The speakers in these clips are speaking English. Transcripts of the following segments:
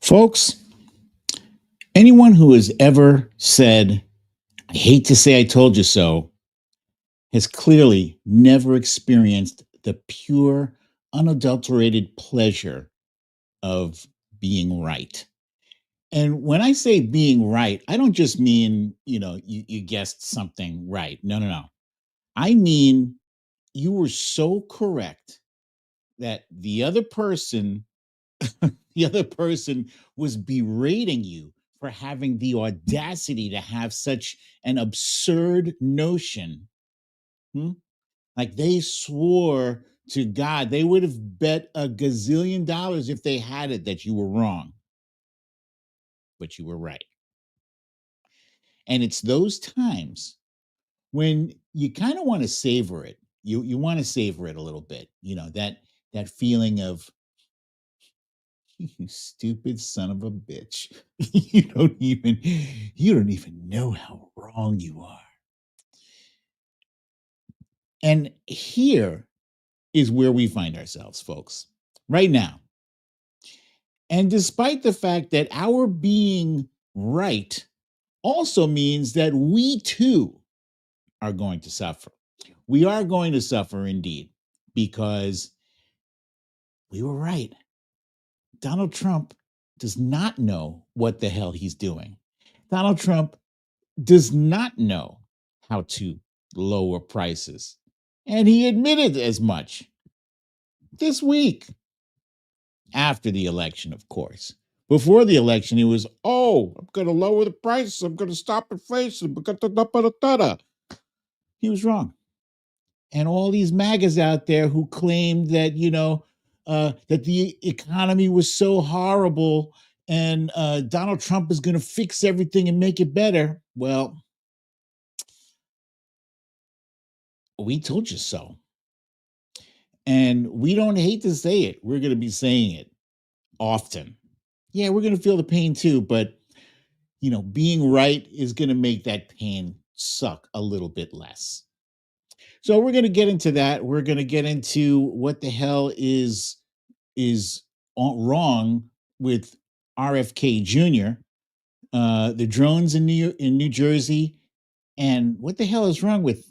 Folks, anyone who has ever said, I hate to say I told you so, has clearly never experienced the pure, unadulterated pleasure of being right. And when I say being right, I don't just mean, you guessed something right. No, no, no. I mean, you were so correct that the other person was berating you for having the audacity to have such an absurd notion. hmm? Like they swore to God, they would have bet a gazillion dollars if they had it that you were wrong, but you were right. And it's those times when you kind of want to savor it. You want to savor it a little bit. That feeling of you stupid son of a bitch. You don't even know how wrong you are. And here is where we find ourselves, folks, right now. And despite the fact that our being right also means that we too are going to suffer. We are going to suffer indeed, because we were right. Donald Trump does not know what the hell he's doing. Donald Trump does not know how to lower prices. And he admitted as much this week, after the election, of course. Before the election, he was, I'm going to lower the prices. I'm going to stop inflation. He was wrong. And all these MAGAs out there who claimed that, that the economy was so horrible and Donald Trump is going to fix everything and make it better. Well, we told you so. And we don't hate to say it. We're going to be saying it often. Yeah, we're going to feel the pain too, but being right is going to make that pain suck a little bit less. So we're going to get into that. We're going to get into what the hell is wrong with RFK Jr., the drones in New Jersey, and what the hell is wrong with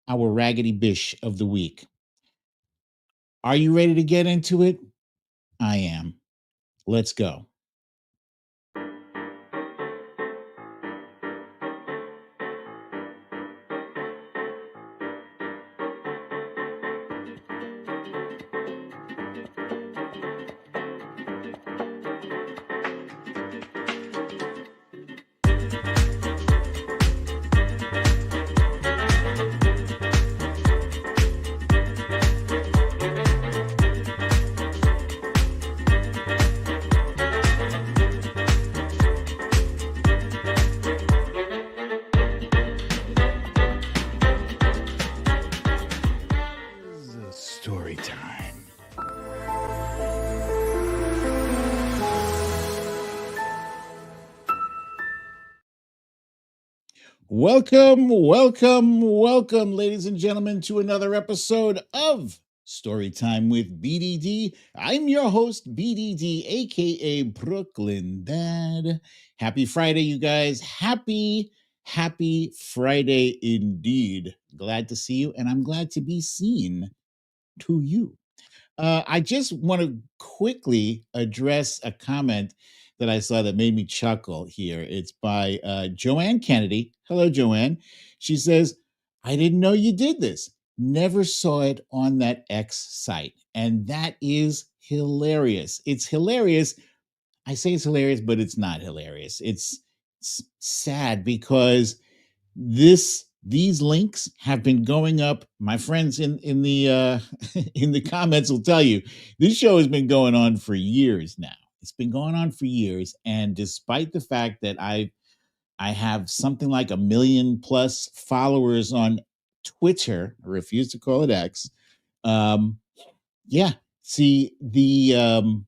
our raggedy bish of the week. Are you ready to get into it? I am. Let's go. Storytime. Welcome, ladies and gentlemen, to another episode of Storytime with BDD. I'm your host, BDD, aka Brooklyn Dad. Happy Friday, you guys. Happy Friday indeed. Glad to see you, and I'm glad to be seen to you. I just want to quickly address a comment that I saw that made me chuckle here. It's by Joanne Kennedy. Hello, Joanne. She says, I didn't know you did this. Never saw it on that X site. And that is hilarious. It's hilarious. I say it's hilarious, but it's not hilarious. It's sad because these links have been going up. My friends in the in the comments will tell you this show has been going on for years now. It's been going on for years, and despite the fact that I have something like 1 million plus followers on Twitter, I refuse to call it X. Yeah, see the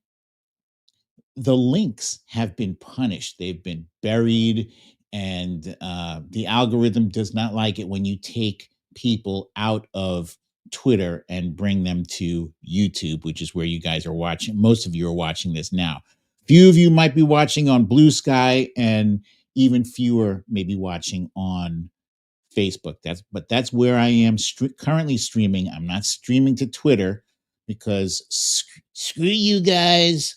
links have been punished. They've been buried, and the algorithm does not like it when you take people out of Twitter and bring them to YouTube, which is where you guys are watching. Most of you are watching this now. Few of you might be watching on Bluesky, and even fewer may be watching on Facebook. That's where I am currently streaming. I'm not streaming to Twitter because screw you guys.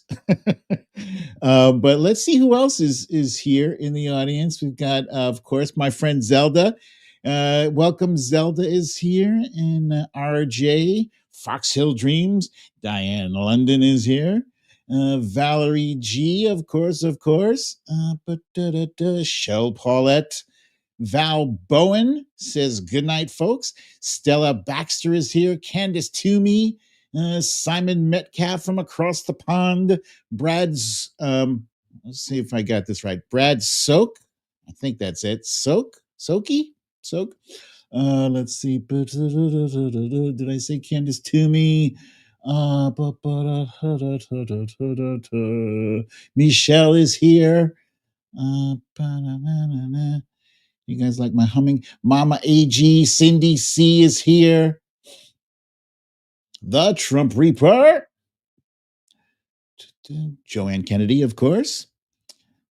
But let's see who else is here in the audience. We've got, of course, my friend Zelda. Welcome, Zelda is here, and RJ, Foxhill Dreams, Diane London is here. Valerie G, of course, Shell Paulette, Val Bowen says, good night, folks. Stella Baxter is here. Candace Toomey, Simon Metcalf from across the pond. Brad's, let's see if I got this right. Brad Soak. I think that's it. Soak? Let's see. Did I say Candace Toomey? Michelle is here. You guys like my humming? Mama AG, Cindy C is here. The Trump Reaper. Joanne Kennedy, of course.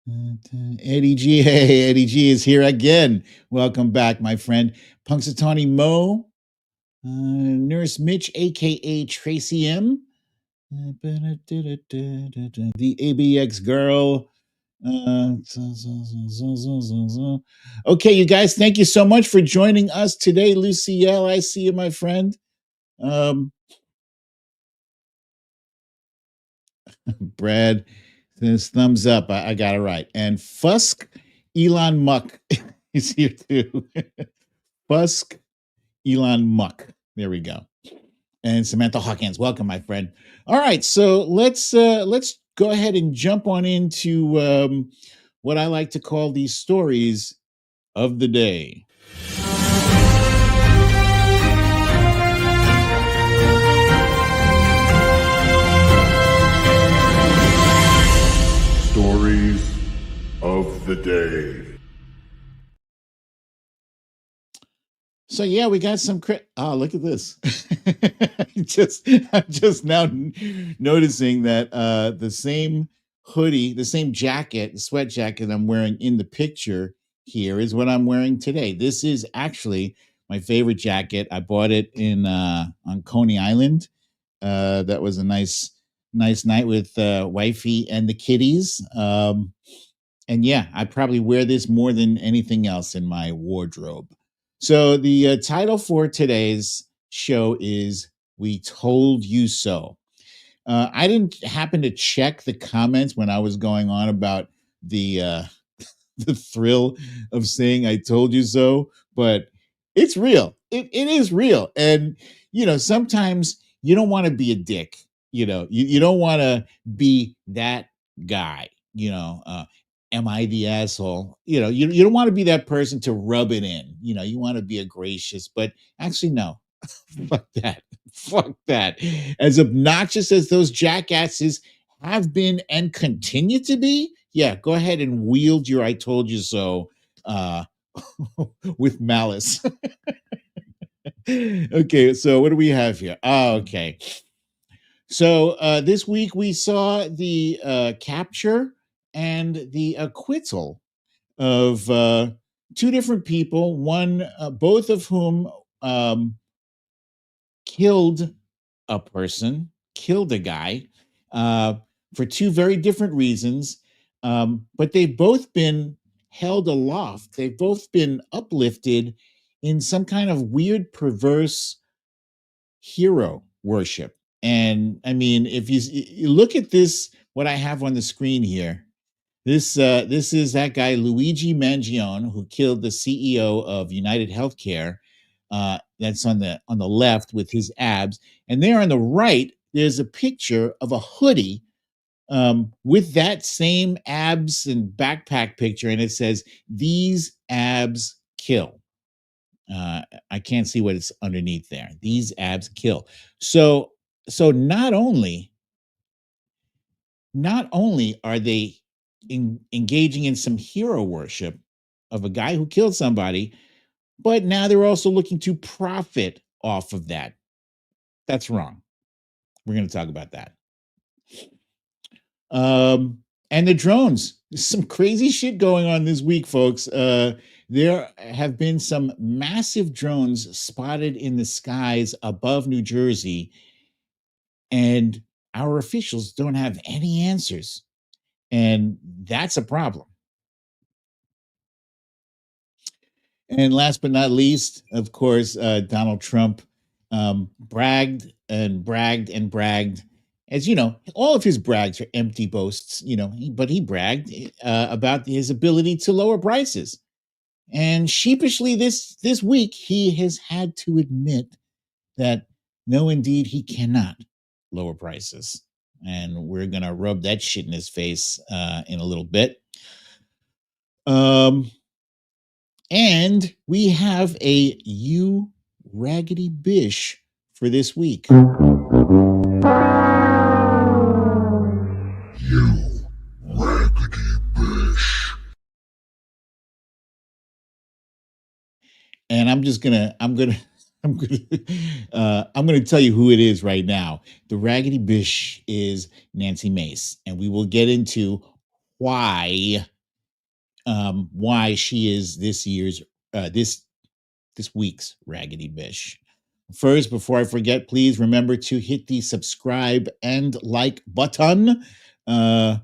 Eddie G. Hey, Eddie G is here again. Welcome back, my friend. Punxsutawney Mo. Nurse Mitch, a.k.a. Tracy M. The ABX girl. Okay, you guys, thank you so much for joining us today. Lucielle, I see you, my friend. Brad says thumbs up. I got it right. And Fusk Elon Muck is here too. Fusk Elon Muck. There we go. And Samantha Hawkins, welcome, my friend. All right, so let's go ahead and jump on into what I like to call these stories of the day. Stories of the day. So yeah, we got some look at this. I'm just now noticing that the same hoodie, the same jacket, the sweat jacket I'm wearing in the picture here is what I'm wearing today. This is actually my favorite jacket. I bought it in on Coney Island. That was a nice night with wifey and the kitties. And yeah, I probably wear this more than anything else in my wardrobe. So the title for today's show is "We Told You So." I didn't happen to check the comments when I was going on about the the thrill of saying "I told you so," but it's real. It is real, and sometimes you don't want to be a dick. You don't want to be that guy. Am I the asshole? You don't want to be that person to rub it in. You want to be a gracious, but actually, no. Fuck that. Fuck that. As obnoxious as those jackasses have been and continue to be, yeah, go ahead and wield your "I told you so" with malice. Okay, so what do we have here? Oh, okay. So this week we saw the capture and the acquittal of two different people, both of whom killed a person, killed a guy for two very different reasons, but they've both been held aloft. They've both been uplifted in some kind of weird, perverse hero worship. And I mean, if you look at this, what I have on the screen here, this is that guy Luigi Mangione, who killed the CEO of United Healthcare. That's on the left with his abs, and there on the right, there's a picture of a hoodie with that same abs and backpack picture, and it says, "These abs kill." I can't see what it's underneath there. These abs kill. So not only are they engaging in some hero worship of a guy who killed somebody, but now they're also looking to profit off of that. That's wrong. We're going to talk about that. And the drones. There's some crazy shit going on this week, folks. There have been some massive drones spotted in the skies above New Jersey, and our officials don't have any answers. And that's a problem. And last but not least, of course, Donald Trump bragged and bragged and bragged. As you know, all of his brags are empty boasts, but he bragged about his ability to lower prices. And sheepishly this week, he has had to admit that no, indeed, he cannot lower prices. And we're going to rub that shit in his face in a little bit. And we have a You Raggedy Bish for this week. You Raggedy Bish. And I'm gonna tell you who it is right now. The Raggedy Bish is Nancy Mace, and we will get into why she is this week's Raggedy Bish. First, before I forget, please remember to hit the subscribe and like button. And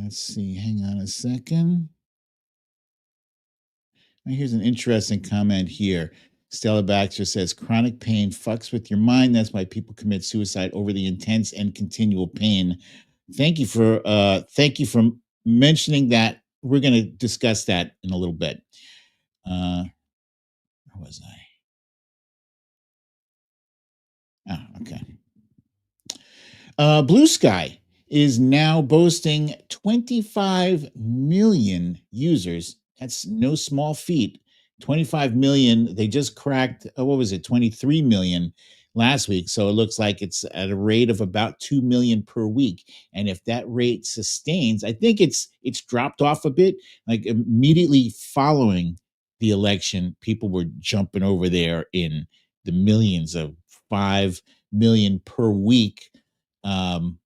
let's see, hang on a second. Here's an interesting comment here. Stella Baxter says, chronic pain fucks with your mind. That's why people commit suicide, over the intense and continual pain. Thank you for mentioning that. We're going to discuss that in a little bit. Where was I? Oh, okay. Bluesky is now boasting 25 million users. That's no small feat. 25 million. They just cracked, what was it, 23 million last week. So it looks like it's at a rate of about 2 million per week. And if that rate sustains, I think it's dropped off a bit. Like immediately following the election, people were jumping over there in the millions of 5 million per week. And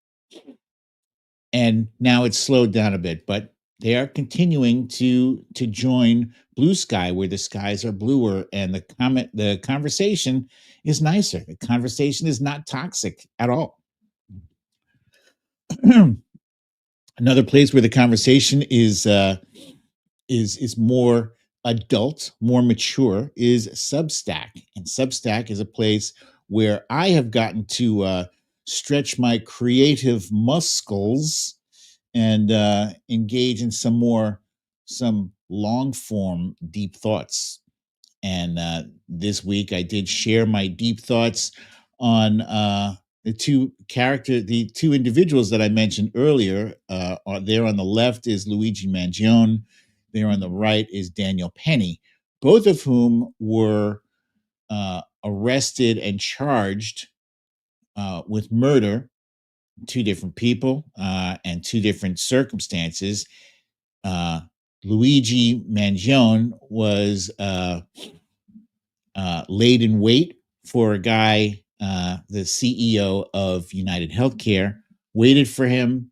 now it's slowed down a bit, but they are continuing to join Bluesky, where the skies are bluer and the conversation is nicer. The conversation is not toxic at all. Another place where the conversation is more adult, more mature, is Substack. And Substack is a place where I have gotten to stretch my creative muscles and engage in some long form deep thoughts. And this week I did share my deep thoughts on the two individuals that I mentioned earlier. There on the left is Luigi Mangione. There on the right is Daniel Penny, both of whom were arrested and charged with murder. Two different people and two different circumstances. Luigi Mangione was laid in wait for a guy, the CEO of United Healthcare, waited for him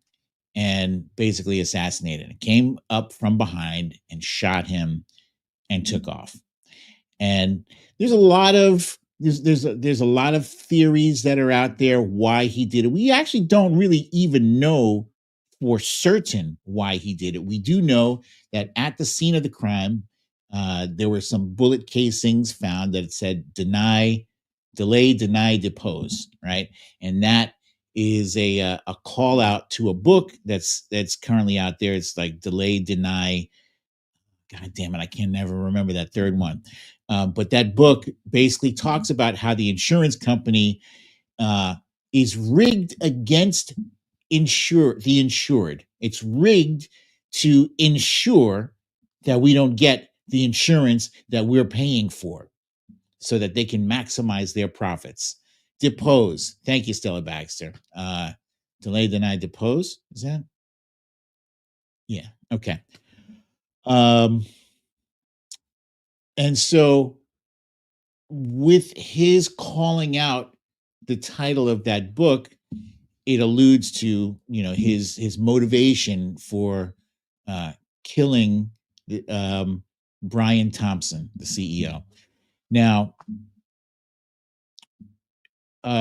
and basically assassinated him. Came up from behind and shot him and took off. And there's a lot of theories that are out there why he did it. We actually don't really even know for certain why he did it. We do know that at the scene of the crime, there were some bullet casings found that said delay, deny, depose, right? And that is a call out to a book that's currently out there. It's like delay, deny. God damn it, I can never remember that third one. But that book basically talks about how the insurance company is rigged against the insured. It's rigged to ensure that we don't get the insurance that we're paying for, so that they can maximize their profits. Depose. Thank you, Stella Baxter. Delay, deny, depose. Is that? Yeah. Okay. And so with his calling out the title of that book, it alludes to, his motivation for killing Brian Thompson, the CEO. Now,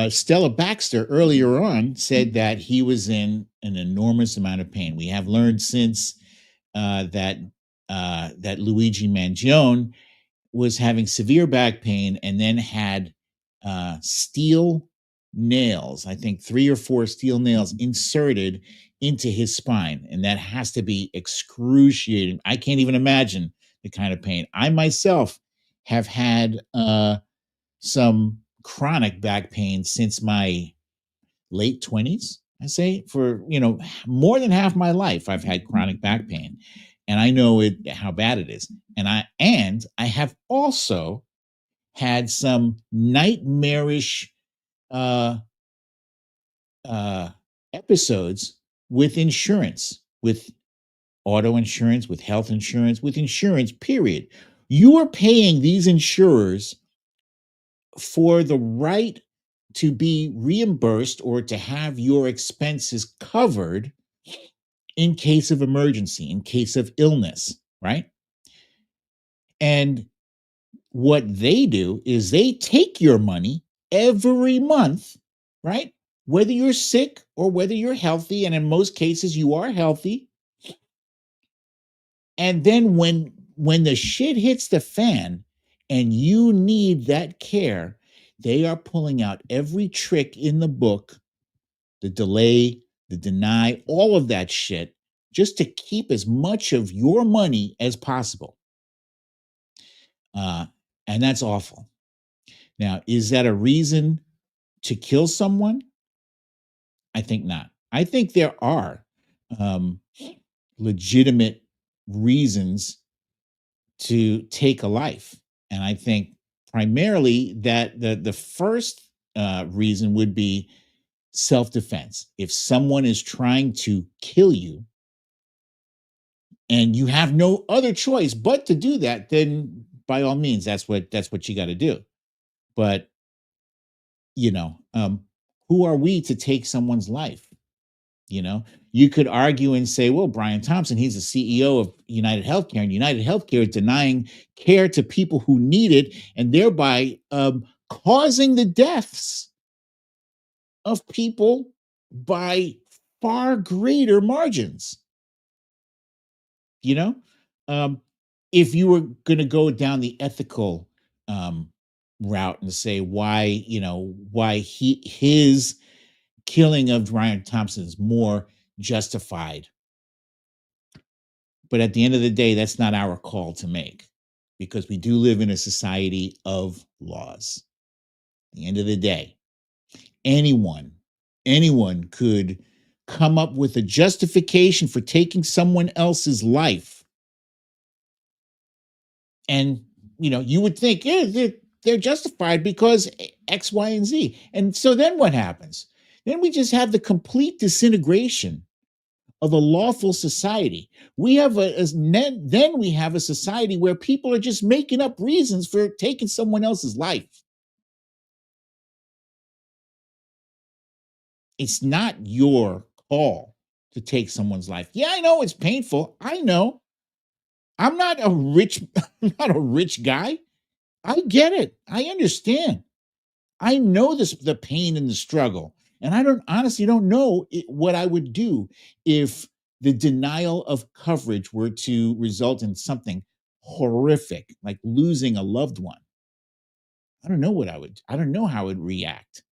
Stella Baxter earlier on said that he was in an enormous amount of pain. We have learned since that Luigi Mangione was having severe back pain and then had steel nails, I think 3 or 4 steel nails inserted into his spine. And that has to be excruciating. I can't even imagine the kind of pain. I myself have had some chronic back pain since my late 20s. I say for, more than half my life, I've had chronic back pain, and I know how bad it is. And I have also had some nightmarish uh, episodes with insurance, with auto insurance, with health insurance, with insurance, period. You are paying these insurers for the right to be reimbursed or to have your expenses covered in case of emergency, in case of illness, right? And what they do is they take your money every month, right? Whether you're sick or whether you're healthy, and in most cases you are healthy. And then when the shit hits the fan and you need that care, they are pulling out every trick in the book, the delay, the deny, all of that shit, just to keep as much of your money as possible. And that's awful. Now, is that a reason to kill someone? I think not. I think there are legitimate reasons to take a life. And I think primarily that the first reason would be self-defense. If someone is trying to kill you and you have no other choice but to do that, then by all means, that's what you got to do. But who are we to take someone's life? You could argue and say, well, Brian Thompson, he's the CEO of United Healthcare, and United Healthcare is denying care to people who need it, and thereby causing the deaths of people by far greater margins. If you were going to go down the ethical route and say why his killing of Brian Thompson is more justified. But at the end of the day, that's not our call to make, because we do live in a society of laws. At the end of the day, anyone could come up with a justification for taking someone else's life. And, you would think, yeah, they're justified because X, Y, and Z. And so then what happens? Then we just have the complete disintegration of a lawful society. We have then we have a society where people are just making up reasons for taking someone else's life. It's not your call to take someone's life. Yeah, I know it's painful. I know. I'm not a rich guy. I get it. I understand. I know the pain and the struggle. And I honestly don't know what I would do if the denial of coverage were to result in something horrific, like losing a loved one. I don't know I don't know how I would react.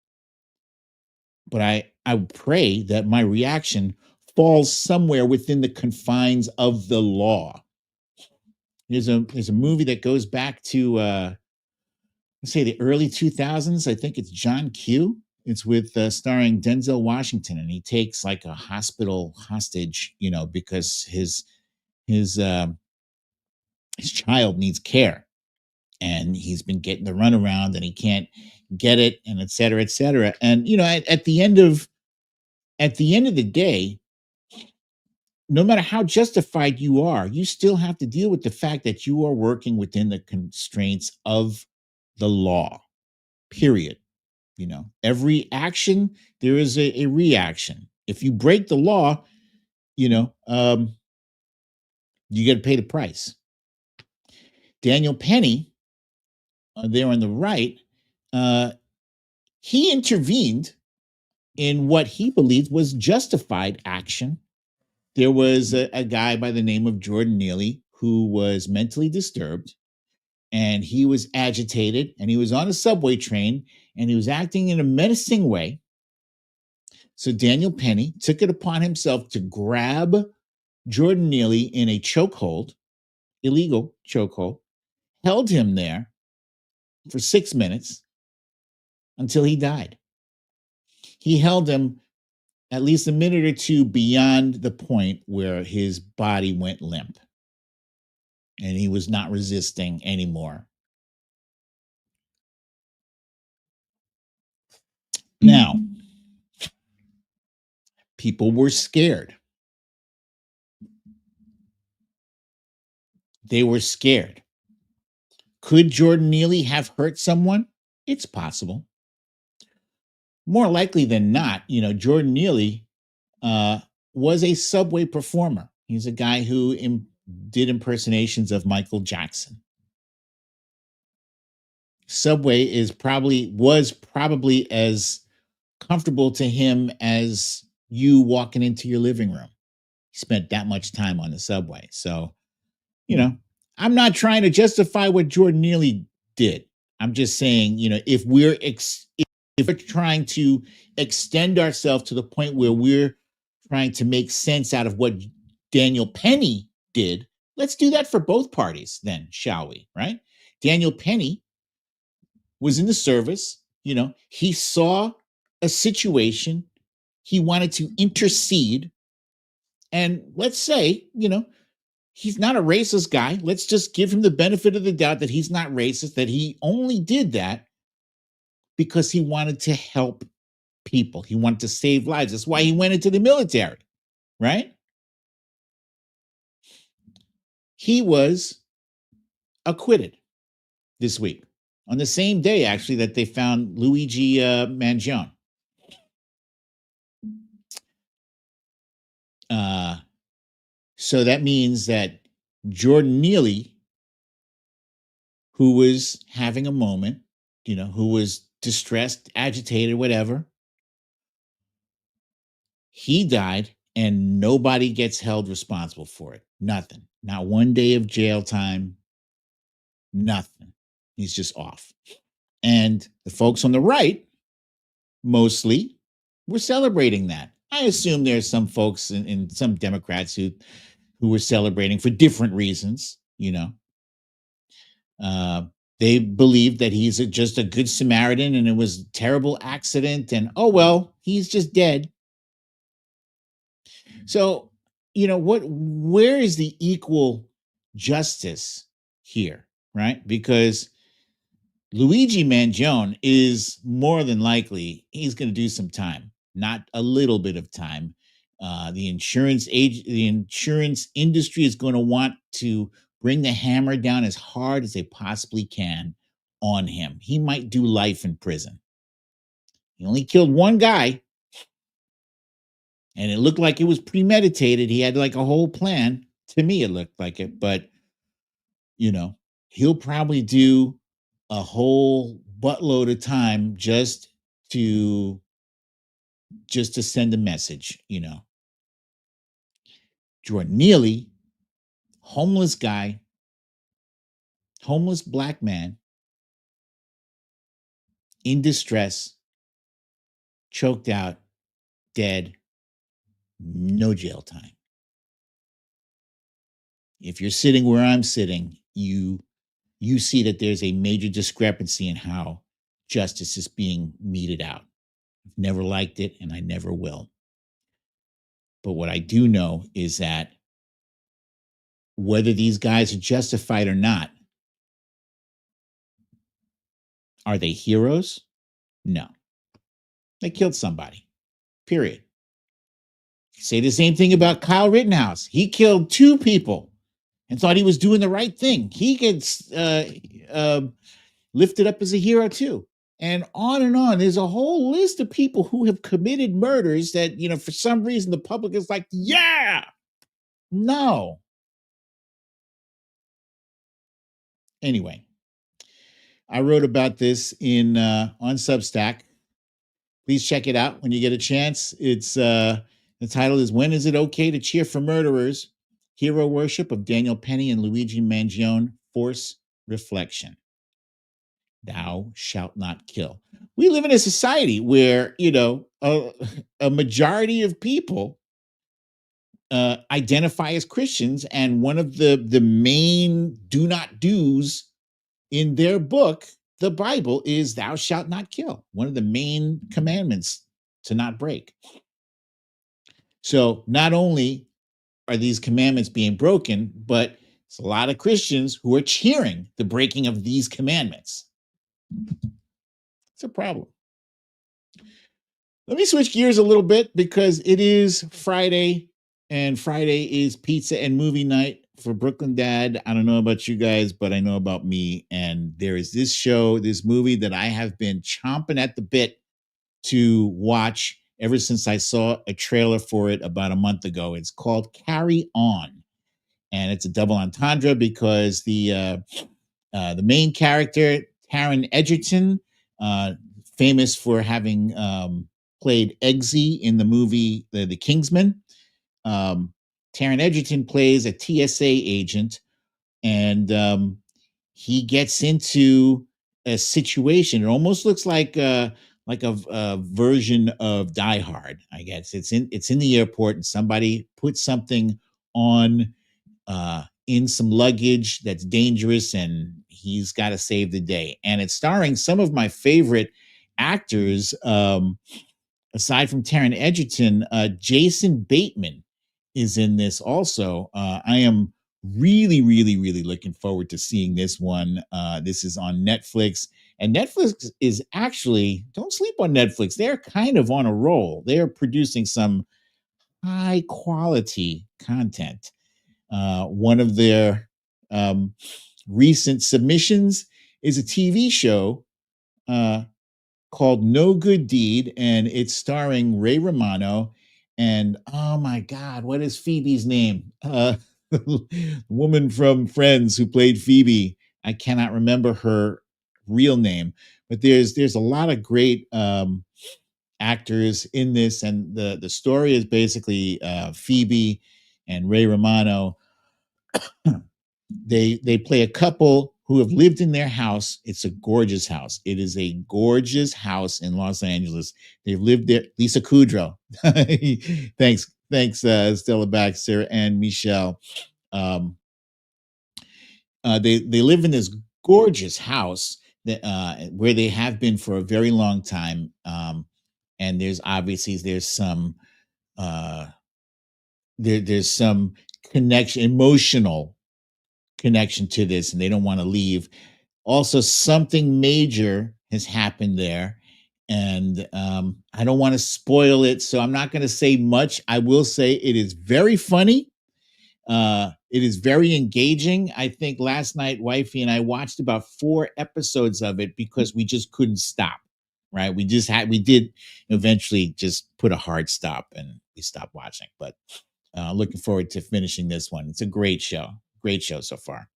But I pray that my reaction falls somewhere within the confines of the law. There's a movie that goes back to let's say the early 2000s. I think it's John Q. It's with starring Denzel Washington, and he takes like a hospital hostage, because his child needs care, and he's been getting the runaround, and he can't get it, and et cetera, et cetera. And at the end of the day, no matter how justified you are, you still have to deal with the fact that you are working within the constraints of the law. Period. Every action, there is a reaction. If you break the law, you got to pay the price. Daniel Penny, there on the right, he intervened in what he believed was justified action. There was a guy by the name of Jordan Neely who was mentally disturbed, and he was agitated, and he was on a subway train, and he was acting in a menacing way. So Daniel Penny took it upon himself to grab Jordan Neely in a chokehold, illegal chokehold, held him there for 6 minutes until he died. He held him at least a minute or two beyond the point where his body went limp and he was not resisting anymore. Now, people were scared. They were scared. Could Jordan Neely have hurt someone? It's possible. More likely than not, Jordan Neely was a subway performer. He's a guy who did impersonations of Michael Jackson. Subway was probably as comfortable to him as you walking into your living room. He spent that much time on the subway. So, I'm not trying to justify what Jordan Neely did. I'm just saying, if we're trying to extend ourselves to the point where we're trying to make sense out of what Daniel Penny did, let's do that for both parties then, shall we? Right? Daniel Penny was in the service. He saw a situation. He wanted to intercede. And let's say, he's not a racist guy. Let's just give him the benefit of the doubt that he's not racist, that he only did that because he wanted to help people. He wanted to save lives. That's why he went into the military, right? He was acquitted this week on the same day, actually, that they found Luigi Mangione. So that means that Jordan Neely, who was having a moment, who was distressed, agitated, whatever, he died and nobody gets held responsible for it. Nothing. Not 1 day of jail time. Nothing. He's just off. And the folks on the right, mostly, were celebrating that. I assume there's some folks in some Democrats who were celebrating for different reasons, they believe that he's just a good Samaritan and it was a terrible accident and, oh, well, he's just dead. So, where is the equal justice here, right? Because Luigi Mangione is more than likely, he's going to do some time, not a little bit of time. The insurance industry is going to want to bring the hammer down as hard as they possibly can on him. He might do life in prison. He only killed one guy, and it looked like it was premeditated. He had like a whole plan. To me, it looked like it, but he'll probably do a whole buttload of time just to send a message, Jordan Neely, homeless guy, homeless black man in distress, choked out, dead, no jail time. If you're sitting where I'm sitting, you see that there's a major discrepancy in how justice is being meted out. I've never liked it, and I never will. But what I do know is that whether these guys are justified or not, are they heroes? No. They killed somebody. Period. Say the same thing about Kyle Rittenhouse. He killed 2 people and thought he was doing the right thing. He gets lifted up as a hero too. and on and on. There's a whole list of people who have committed murders that, for some reason the public is like, yeah, no. Anyway, I wrote about this on Substack. Please check it out when you get a chance. It's the title is "When Is It Okay to Cheer for Murderers? Hero Worship of Daniel Penny and Luigi Mangione Force Reflection. Thou shalt not kill." We live in a society where a majority of people identify as Christians, and one of the main do not do's in their book, the Bible, is "Thou shalt not kill." One of the main commandments to not break. So not only are these commandments being broken, but it's a lot of Christians who are cheering the breaking of these commandments. It's a problem. Let me switch gears a little bit because it is Friday, and Friday is pizza and movie night for Brooklyn Dad. I don't know about you guys, but I know about me. And there is this movie that I have been chomping at the bit to watch ever since I saw a trailer for it about a month ago. It's called Carry On, and it's a double entendre because the main character, Taron Egerton, famous for having played Eggsy in the movie The Kingsman. Taron Egerton plays a TSA agent, and he gets into a situation. It almost looks like a version of Die Hard, I guess. It's in the airport, and somebody puts something on in some luggage that's dangerous, and he's got to save the day. And it's starring some of my favorite actors. Aside from Taron Egerton, Jason Bateman is in this also. I am really, really, really looking forward to seeing this one. This is on Netflix, and Netflix is actually, don't sleep on Netflix. They're kind of on a roll. They're producing some high quality content. One of their recent submissions is a TV show called No Good Deed, and it's starring Ray Romano. And oh my God, what is Phoebe's name? The woman from Friends who played Phoebe. I cannot remember her real name, but there's a lot of great actors in this, and the story is basically Phoebe and Ray Romano. They play a couple who have lived in their house. It's a gorgeous house. It is a gorgeous house in Los Angeles. They've lived there. Lisa Kudrow. Thanks, Stella Baxter and Michelle. They live in this gorgeous house that where they have been for a very long time. And there's some there's some connection, emotional connection to this, and they don't want to leave. Also, something major has happened there, and I don't want to spoil it, so I'm not going to say much. I will say it is very funny. It is very engaging. I think last night, wifey and I watched about 4 episodes of it because we just couldn't stop. Right? We did eventually just put a hard stop and we stopped watching. But looking forward to finishing this one. It's a great show so far.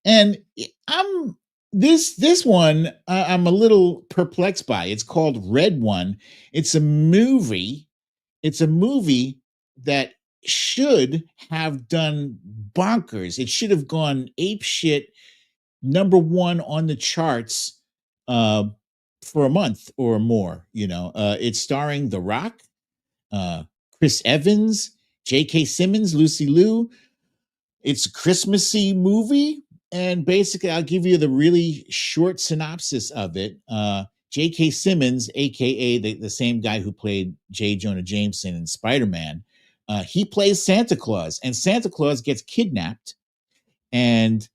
And I'm this one I'm a little perplexed by. It's called Red One. It's a movie. It's a movie that should have done bonkers. It should have gone ape shit, number 1 on the charts for a month or more. It's starring The Rock, Chris Evans, J.K. Simmons, Lucy Liu. It's a Christmassy movie, and basically, I'll give you the really short synopsis of it. J.K. Simmons, aka the same guy who played J. Jonah Jameson in Spider-Man, he plays Santa Claus, and Santa Claus gets kidnapped, and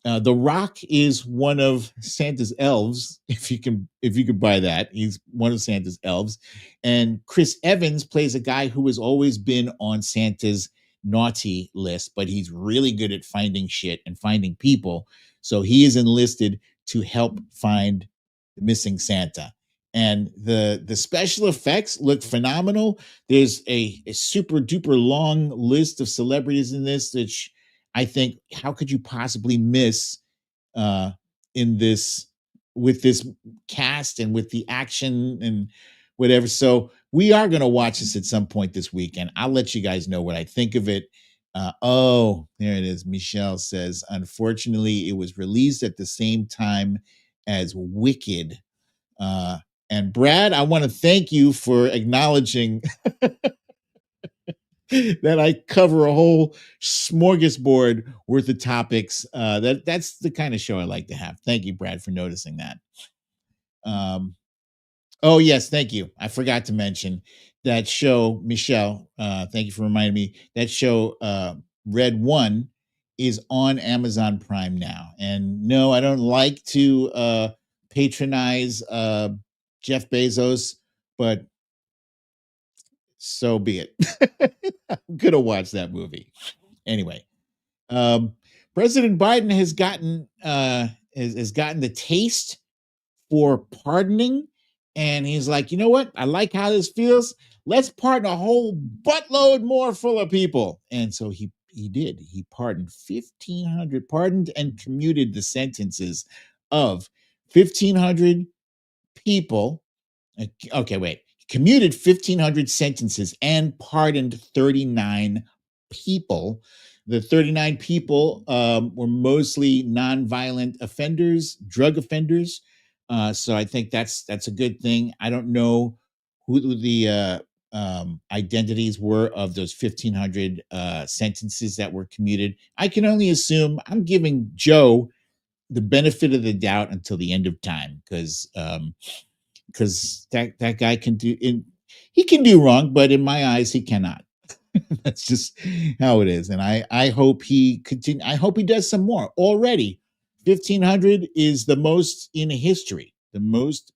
The Rock is one of Santa's elves, if you could buy that. He's one of Santa's elves. And Chris Evans plays a guy who has always been on Santa's naughty list, but he's really good at finding shit and finding people. So he is enlisted to help find the missing Santa. And the special effects look phenomenal. There's a super duper long list of celebrities in this, which I think, how could you possibly miss uh, in this, with this cast and with the action and whatever. So we are going to watch this at some point this weekend. I'll let you guys know what I think of it. Oh, there it is. Michelle says, unfortunately, it was released at the same time as Wicked. Uh, and Brad, I want to thank you for acknowledging that I cover a whole smorgasbord worth of topics. That's the kind of show I like to have. Thank you, Brad, for noticing that. Um, oh yes, thank you. I forgot to mention that show, Michelle. Thank you for reminding me. That show, Red One, is on Amazon Prime now. And no, I don't like to patronize Jeff Bezos, but so be it. I'm gonna watch that movie anyway. Um, President Biden has gotten the taste for pardoning, and he's like, you know what? I like how this feels. Let's pardon a whole buttload more full of people, and so he did. He pardoned 1,500, pardoned and commuted the sentences of 1,500 people. Okay, wait. Commuted 1,500 sentences and pardoned 39 people. The 39 people were mostly nonviolent offenders, drug offenders. So I think that's a good thing. I don't know who the identities were of those 1,500 sentences that were commuted. I can only assume. I'm giving Joe the benefit of the doubt until the end of time, because that guy can do in he can do wrong, but in my eyes he cannot. That's just how it is. And I hope he continue. I hope he does some more. Already 1,500 is the most in history, the most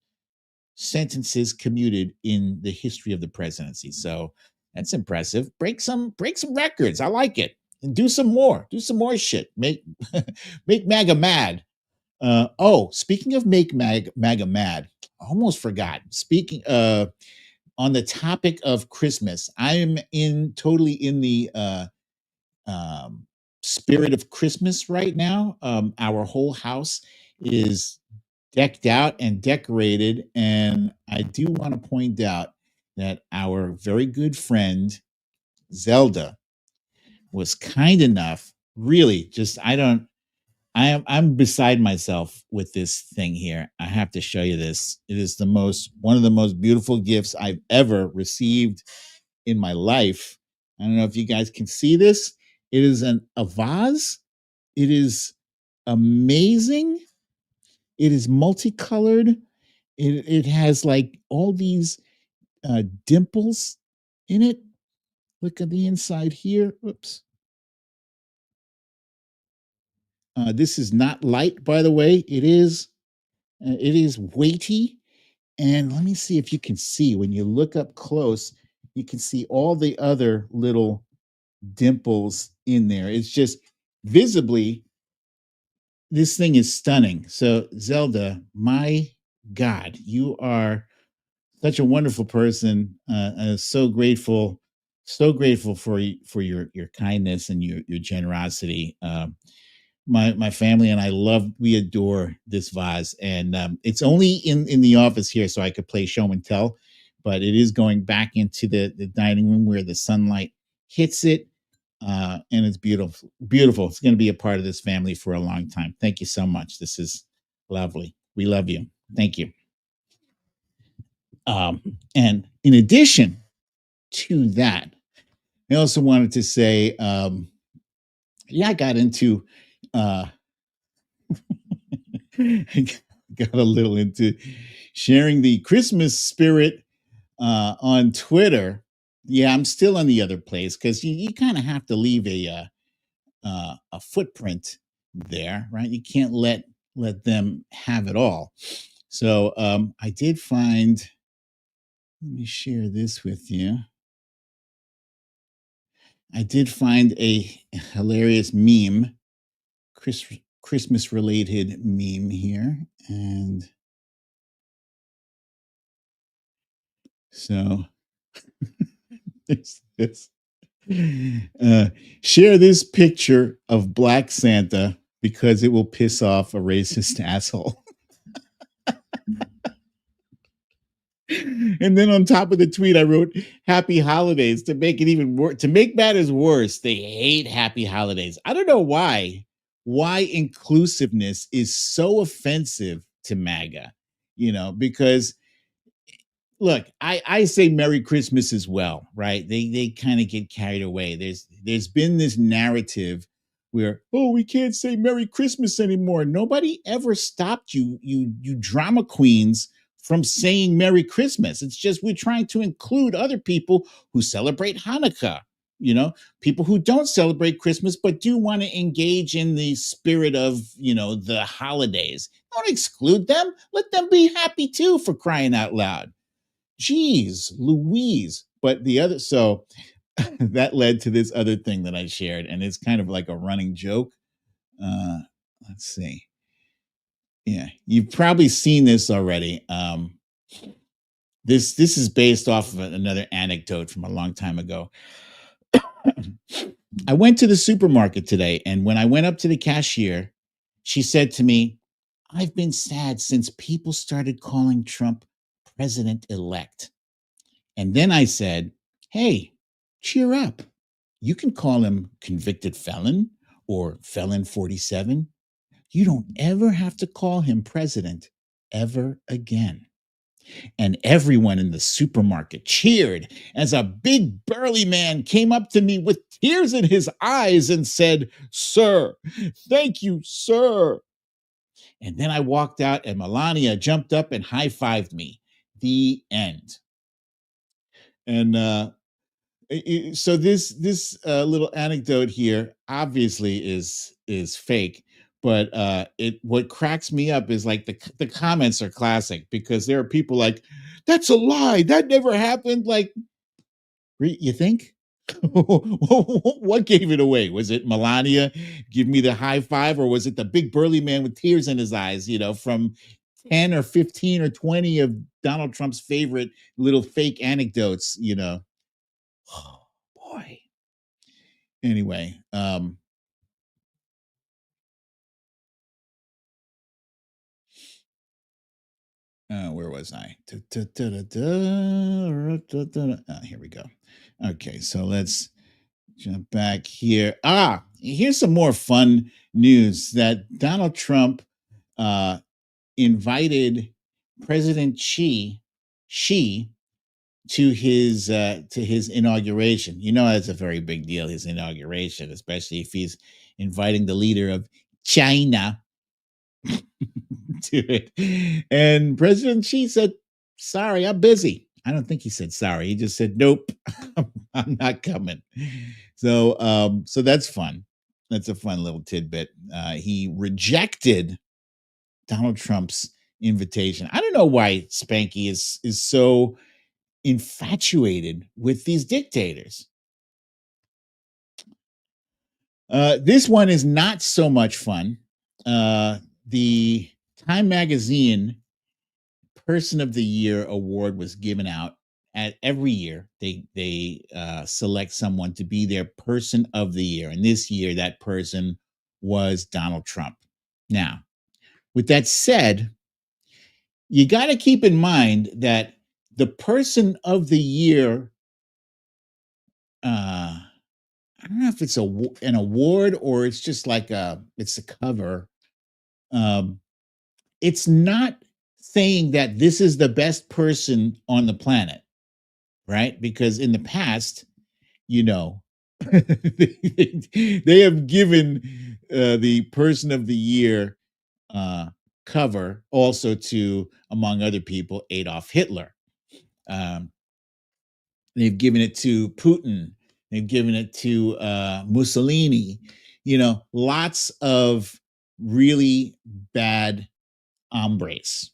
sentences commuted in the history of the presidency. So that's impressive. Break some records. I like it. And do some more shit. Make MAGA mad. Oh, speaking of make MAGA mad, I almost forgot. Speaking on the topic of Christmas, I am totally in the um, spirit of Christmas right now. Our whole house is decked out and decorated, and I do want to point out that our very good friend Zelda was kind enough. Really, just I'm beside myself with this thing here. I have to show you this. It is one of the most beautiful gifts I've ever received in my life. I don't know if you guys can see this. It is a vase. It is amazing. It is multicolored. It has like all these dimples in it. Look at the inside here. Oops. This is not light, by the way. It is. It is weighty. And let me see if you can see when you look up close, you can see all the other little dimples in there. It's just visibly, this thing is stunning. So, Zelda, my God, you are such a wonderful person. So grateful for your kindness and your generosity. My family and I we adore this vase, and it's only in the office here, so I could play show and tell, but it is going back into the dining room where the sunlight hits it, and it's beautiful. It's going to be a part of this family for a long time. Thank you so much. This is lovely. We love you. Thank you. And in addition to that, I also wanted to say, yeah, I got into uh, got a little into sharing the Christmas spirit on Twitter. Yeah, I'm still on the other place because you kind of have to leave a footprint there, right? You can't let them have it all. So I did find. Let me share this with you. I did find a hilarious meme, Christmas related meme here, and So this. Uh, share this picture of Black Santa because it will piss off a racist asshole. And then on top of the tweet, I wrote "Happy Holidays" to make it even worse. To make matters worse, they hate Happy Holidays. I don't know why. Why inclusiveness is so offensive to MAGA? Because look, I say Merry Christmas as well, right? They kind of get carried away. There's been this narrative where, oh, we can't say Merry Christmas anymore. Nobody ever stopped you drama queens from saying Merry Christmas. It's just we're trying to include other people who celebrate Hanukkah, people who don't celebrate Christmas but do want to engage in the spirit of, the holidays. Don't exclude them. Let them be happy too, for crying out loud. Geez, Louise. But the other, so that led to this other thing that I shared, and it's kind of like a running joke. Uh, let's see. Yeah, you've probably seen this already. This is based off of another anecdote from a long time ago. I went to the supermarket today, and when I went up to the cashier, she said to me, "I've been sad since people started calling Trump president elect." And then I said, "Hey, cheer up. You can call him convicted felon or felon 47. You don't ever have to call him president ever again." And everyone in the supermarket cheered as a big burly man came up to me with tears in his eyes and said, "Sir, thank you, sir." And then I walked out and Melania jumped up and high-fived me. The end. And so this little anecdote here obviously is fake, but it what cracks me up is like the comments are classic because there are people like, "That's a lie, that never happened." Like, you think? What gave it away? Was it Melania give me the high five, or was it the big burly man with tears in his eyes, from 10 or 15 or 20 of Donald Trump's favorite little fake anecdotes, Oh boy. Anyway, where was I? Here we go. Okay, so let's jump back here. Here's some more fun news that Donald Trump invited President Xi to his inauguration. That's a very big deal, his inauguration, especially if he's inviting the leader of China to it. And President Xi said, "Sorry, I'm busy." I don't think he said sorry. He just said, "Nope, I'm not coming." So that's fun. That's a fun little tidbit. He rejected Donald Trump's invitation. I don't know why Spanky is so infatuated with these dictators. This one is not so much fun. The Time Magazine Person of the Year award was given out at every year. They select someone to be their Person of the Year, and this year that person was Donald Trump. Now, with that said, you got to keep in mind that the Person of the Year, I don't know if it's an award or it's just like it's a cover. It's not saying that this is the best person on the planet, right? Because in the past, they have given the Person of the Year cover also to, among other people, Adolf Hitler. They've given it to Putin. They've given it to Mussolini. Lots of really bad hombres,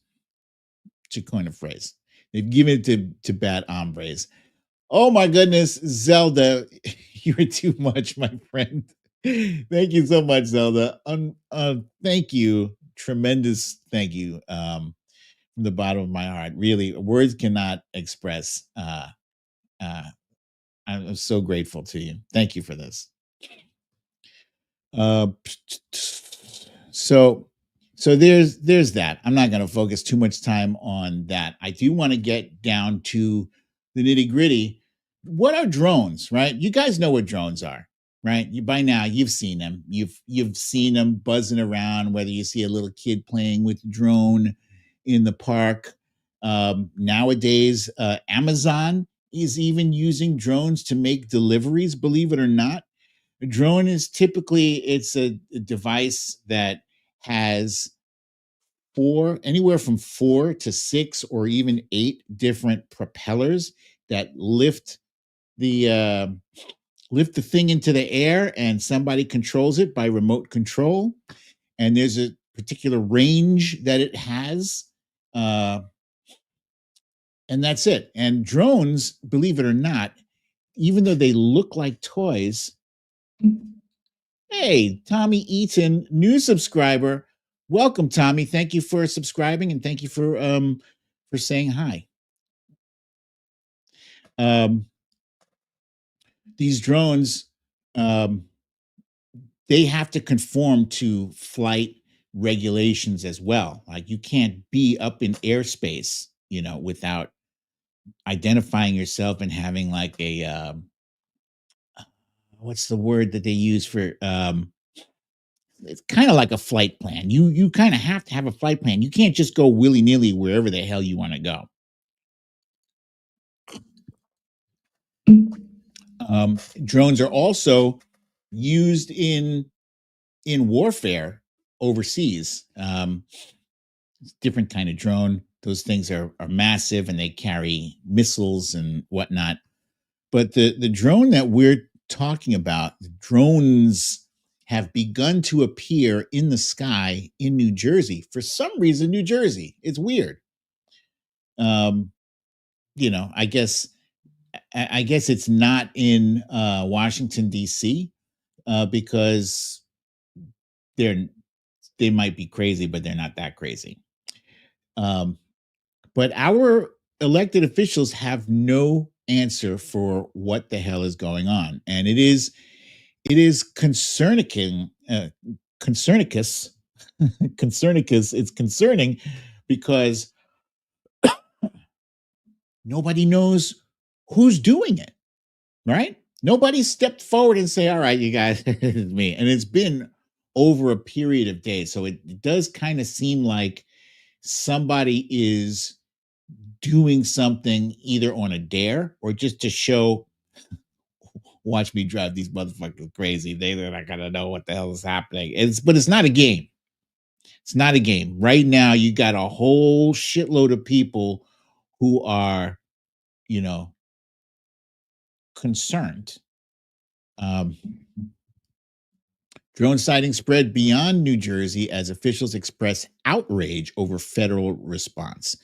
to coin a phrase. They've given it to bad hombres. Oh my goodness, Zelda, you're too much, my friend. Thank you so much, Zelda. Thank you. Tremendous thank you from the bottom of my heart. Really, words cannot express. I'm so grateful to you. Thank you for this. Uh, so there's that. I'm not going to focus too much time on that. I do want to get down to the nitty gritty. What are drones, right? You guys know what drones are, right? You by now you've seen them. You've seen them buzzing around. Whether you see a little kid playing with a drone in the park, nowadays Amazon is even using drones to make deliveries. Believe it or not, a drone is typically it's a device that has anywhere from 4 to 6 or even 8 different propellers that lift the thing into the air, and somebody controls it by remote control. And there's a particular range that it has, and that's it. And drones, believe it or not, even though they look like toys. Hey, Tommy Eaton, new subscriber. Welcome, Tommy. Thank you for subscribing, and thank you for saying hi. These drones, they have to conform to flight regulations as well. Like you can't be up in airspace, without identifying yourself and having like a what's the word that they use for it's kind of like a flight plan. You kind of have to have a flight plan. You can't just go willy-nilly wherever the hell you want to go. Drones are also used in warfare overseas. Different kind of drone. Those things are massive and they carry missiles and whatnot. But the drone that we're talking about, the drones have begun to appear in the sky in New Jersey. For some reason, New Jersey. It's weird. I guess it's not in Washington, D.C. Because they might be crazy, but they're not that crazy. But our elected officials have no answer for what the hell is going on, and it is concerning. Concernicus. It's concerning because nobody knows who's doing it, right? Nobody stepped forward and say, all right, you guys, it's me. And it's been over a period of days. So it does kind of seem like somebody is doing something either on a dare or just to show, watch me drive these motherfuckers crazy. They're not gonna know what the hell is happening. But it's not a game. It's not a game. Right now, you got a whole shitload of people who are, concerned. Drone sightings spread beyond New Jersey as officials express outrage over federal response.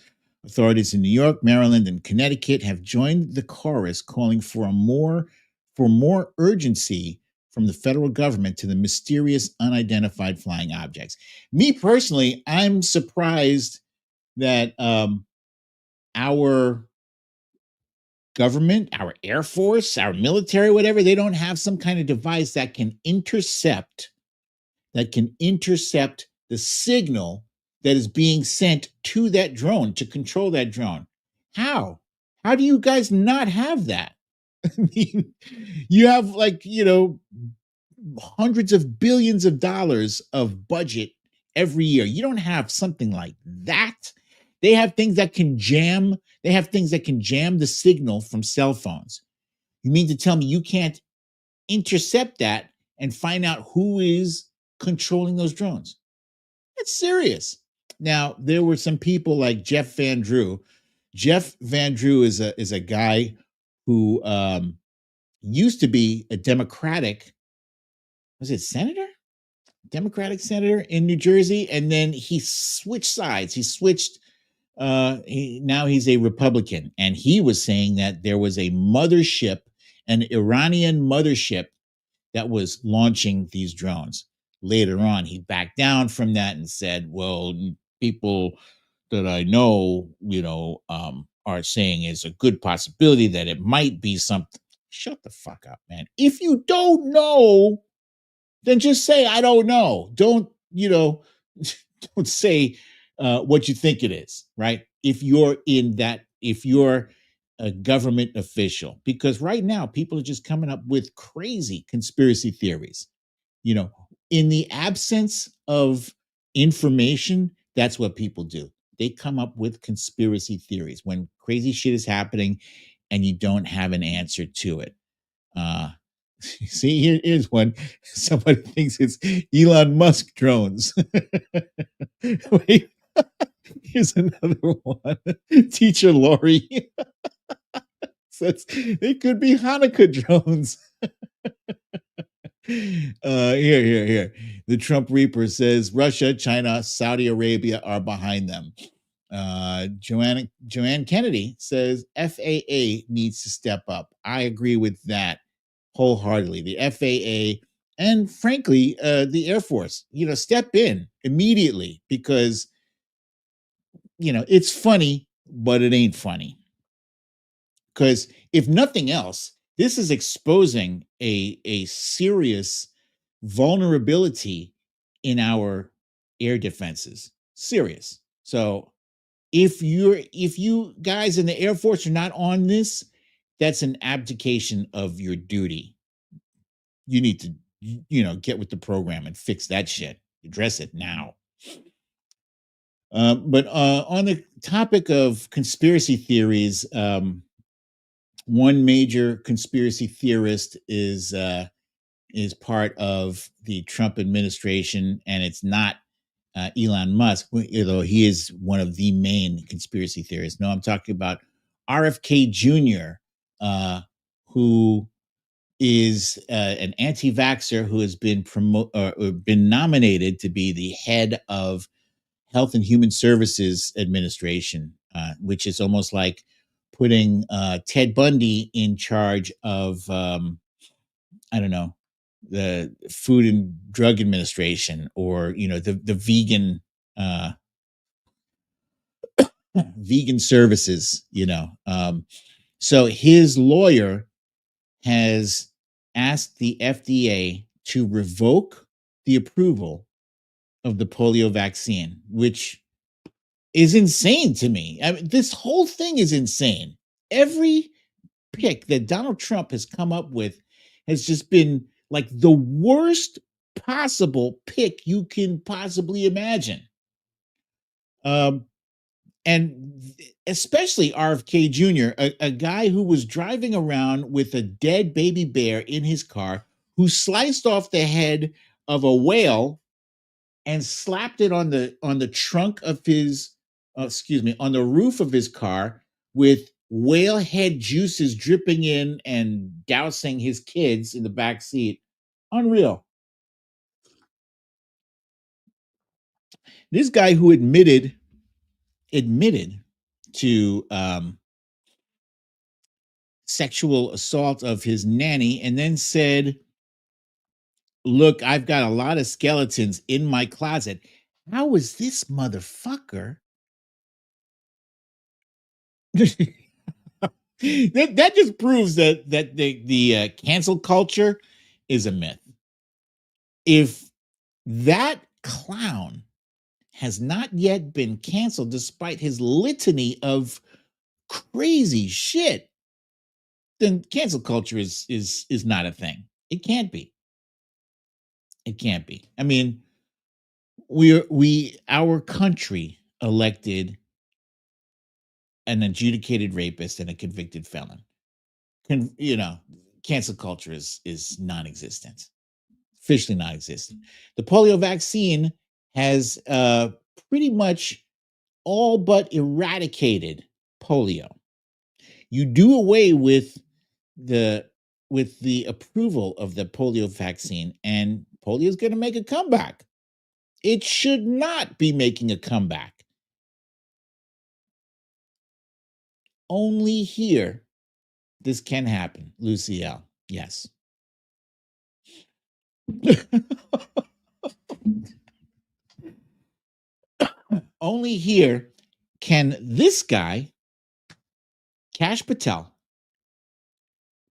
Authorities in New York, Maryland, and Connecticut have joined the chorus calling for more urgency from the federal government to the mysterious unidentified flying objects. Me personally, I'm surprised that our government, our Air Force, our military, whatever, they don't have some kind of device that can intercept the signal that is being sent to that drone to control that drone. How do you guys not have that? I mean, you have hundreds of billions of dollars of budget every year. You don't have something like that. They have things that can jam. They have things that can jam the signal from cell phones. You mean to tell me you can't intercept that and find out who is controlling those drones? It's serious. Now, there were some people like Jeff Van Drew. Jeff Van Drew is a guy who used to be a Democratic, was it senator? Democratic senator in New Jersey, and then he switched sides. He switched. Now he's a Republican, and he was saying that there was a mothership, an Iranian mothership, that was launching these drones. Later on, he backed down from that and said, "Well, people that I know, are saying is a good possibility that it might be something. Shut the fuck up, man. If you don't know, then just say I don't know. Don't don't say what you think it is, right? If you're a government official, because right now people are just coming up with crazy conspiracy theories. You know, in the absence of information, that's what people do. They come up with conspiracy theories when crazy shit is happening and you don't have an answer to it. Uh, see, here's one. Somebody thinks it's Elon Musk drones. Wait, here's another one. Teacher Lori says it could be Hanukkah drones. Here. The Trump Reaper says Russia, China, Saudi Arabia are behind them. Joanne Kennedy says FAA needs to step up. I agree with that wholeheartedly. The FAA and frankly, the Air Force, step in immediately because it's funny, but it ain't funny. Because if nothing else, this is exposing a serious vulnerability in our air defenses. Serious. So if you guys in the Air Force are not on this, that's an abdication of your duty. You need to get with the program and fix that shit. Address it now. But on the topic of conspiracy theories, one major conspiracy theorist is part of the Trump administration, and it's not Elon Musk, although he is one of the main conspiracy theorists. No, I'm talking about RFK Jr., who is an anti-vaxxer who has been nominated to be the head of Health and Human Services Administration, which is almost like putting Ted Bundy in charge of I don't know, the Food and Drug Administration, or the vegan services. So his lawyer has asked the FDA to revoke the approval of the polio vaccine, which is insane to me. I mean, this whole thing is insane. Every pick that Donald Trump has come up with has just been like the worst possible pick you can possibly imagine. Um, and especially RFK Jr., a guy who was driving around with a dead baby bear in his car, who sliced off the head of a whale and slapped it on the trunk of his on the roof of his car, with whale head juices dripping in and dousing his kids in the back seat. Unreal. This guy who admitted to sexual assault of his nanny, and then said, look, I've got a lot of skeletons in my closet. How is this motherfucker that just proves that the cancel culture is a myth. If that clown has not yet been canceled despite his litany of crazy shit, then cancel culture is not a thing. It can't be. It can't be. I mean, our country elected an adjudicated rapist and a convicted felon. Cancel culture is non-existent, officially non-existent. The polio vaccine has pretty much all but eradicated polio. You do away with the approval of the polio vaccine, and polio is going to make a comeback. It should not be making a comeback. Only here this can happen, Luciel. Yes. Only here can this guy, Kash Patel,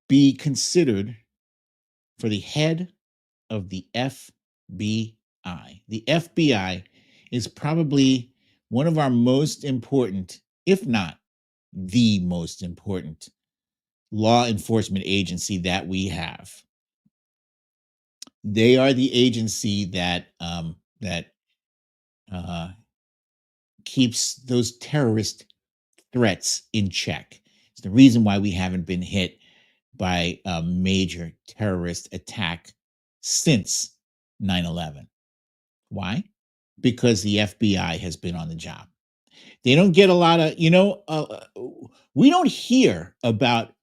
be considered for the head of the FBI? The FBI is probably one of our most important, if not the most important, law enforcement agency that we have. They are the agency that keeps those terrorist threats in check. It's the reason why we haven't been hit by a major terrorist attack since 9/11. Why? Because the FBI has been on the job. They don't get a lot of, we don't hear about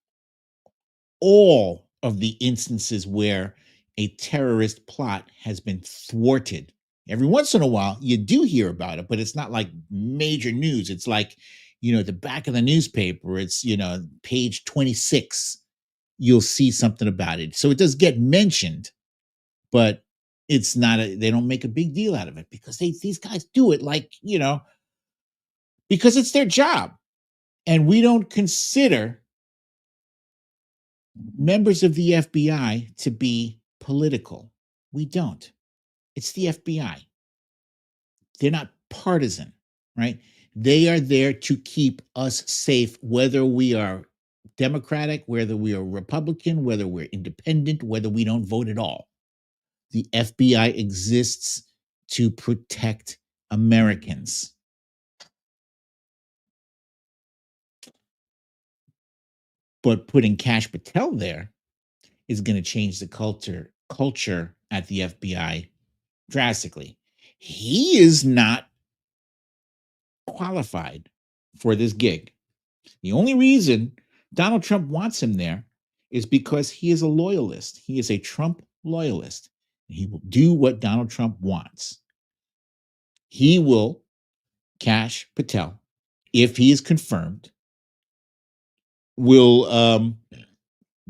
all of the instances where a terrorist plot has been thwarted. Every once in a while, you do hear about it, but it's not like major news. It's like, the back of the newspaper, it's, page 26, you'll see something about it. So it does get mentioned, but it's not, they don't make a big deal out of it because these guys do it like, because it's their job. And we don't consider members of the FBI to be political. We don't. It's the FBI. They're not partisan, right? They are there to keep us safe, whether we are Democratic, whether we are Republican, whether we're independent, whether we don't vote at all. The FBI exists to protect Americans. But putting Kash Patel there is going to change the culture at the FBI drastically. He is not qualified for this gig. The only reason Donald Trump wants him there is because he is a loyalist. He is a Trump loyalist. He will do what Donald Trump wants. He will, Kash Patel, if he is confirmed, will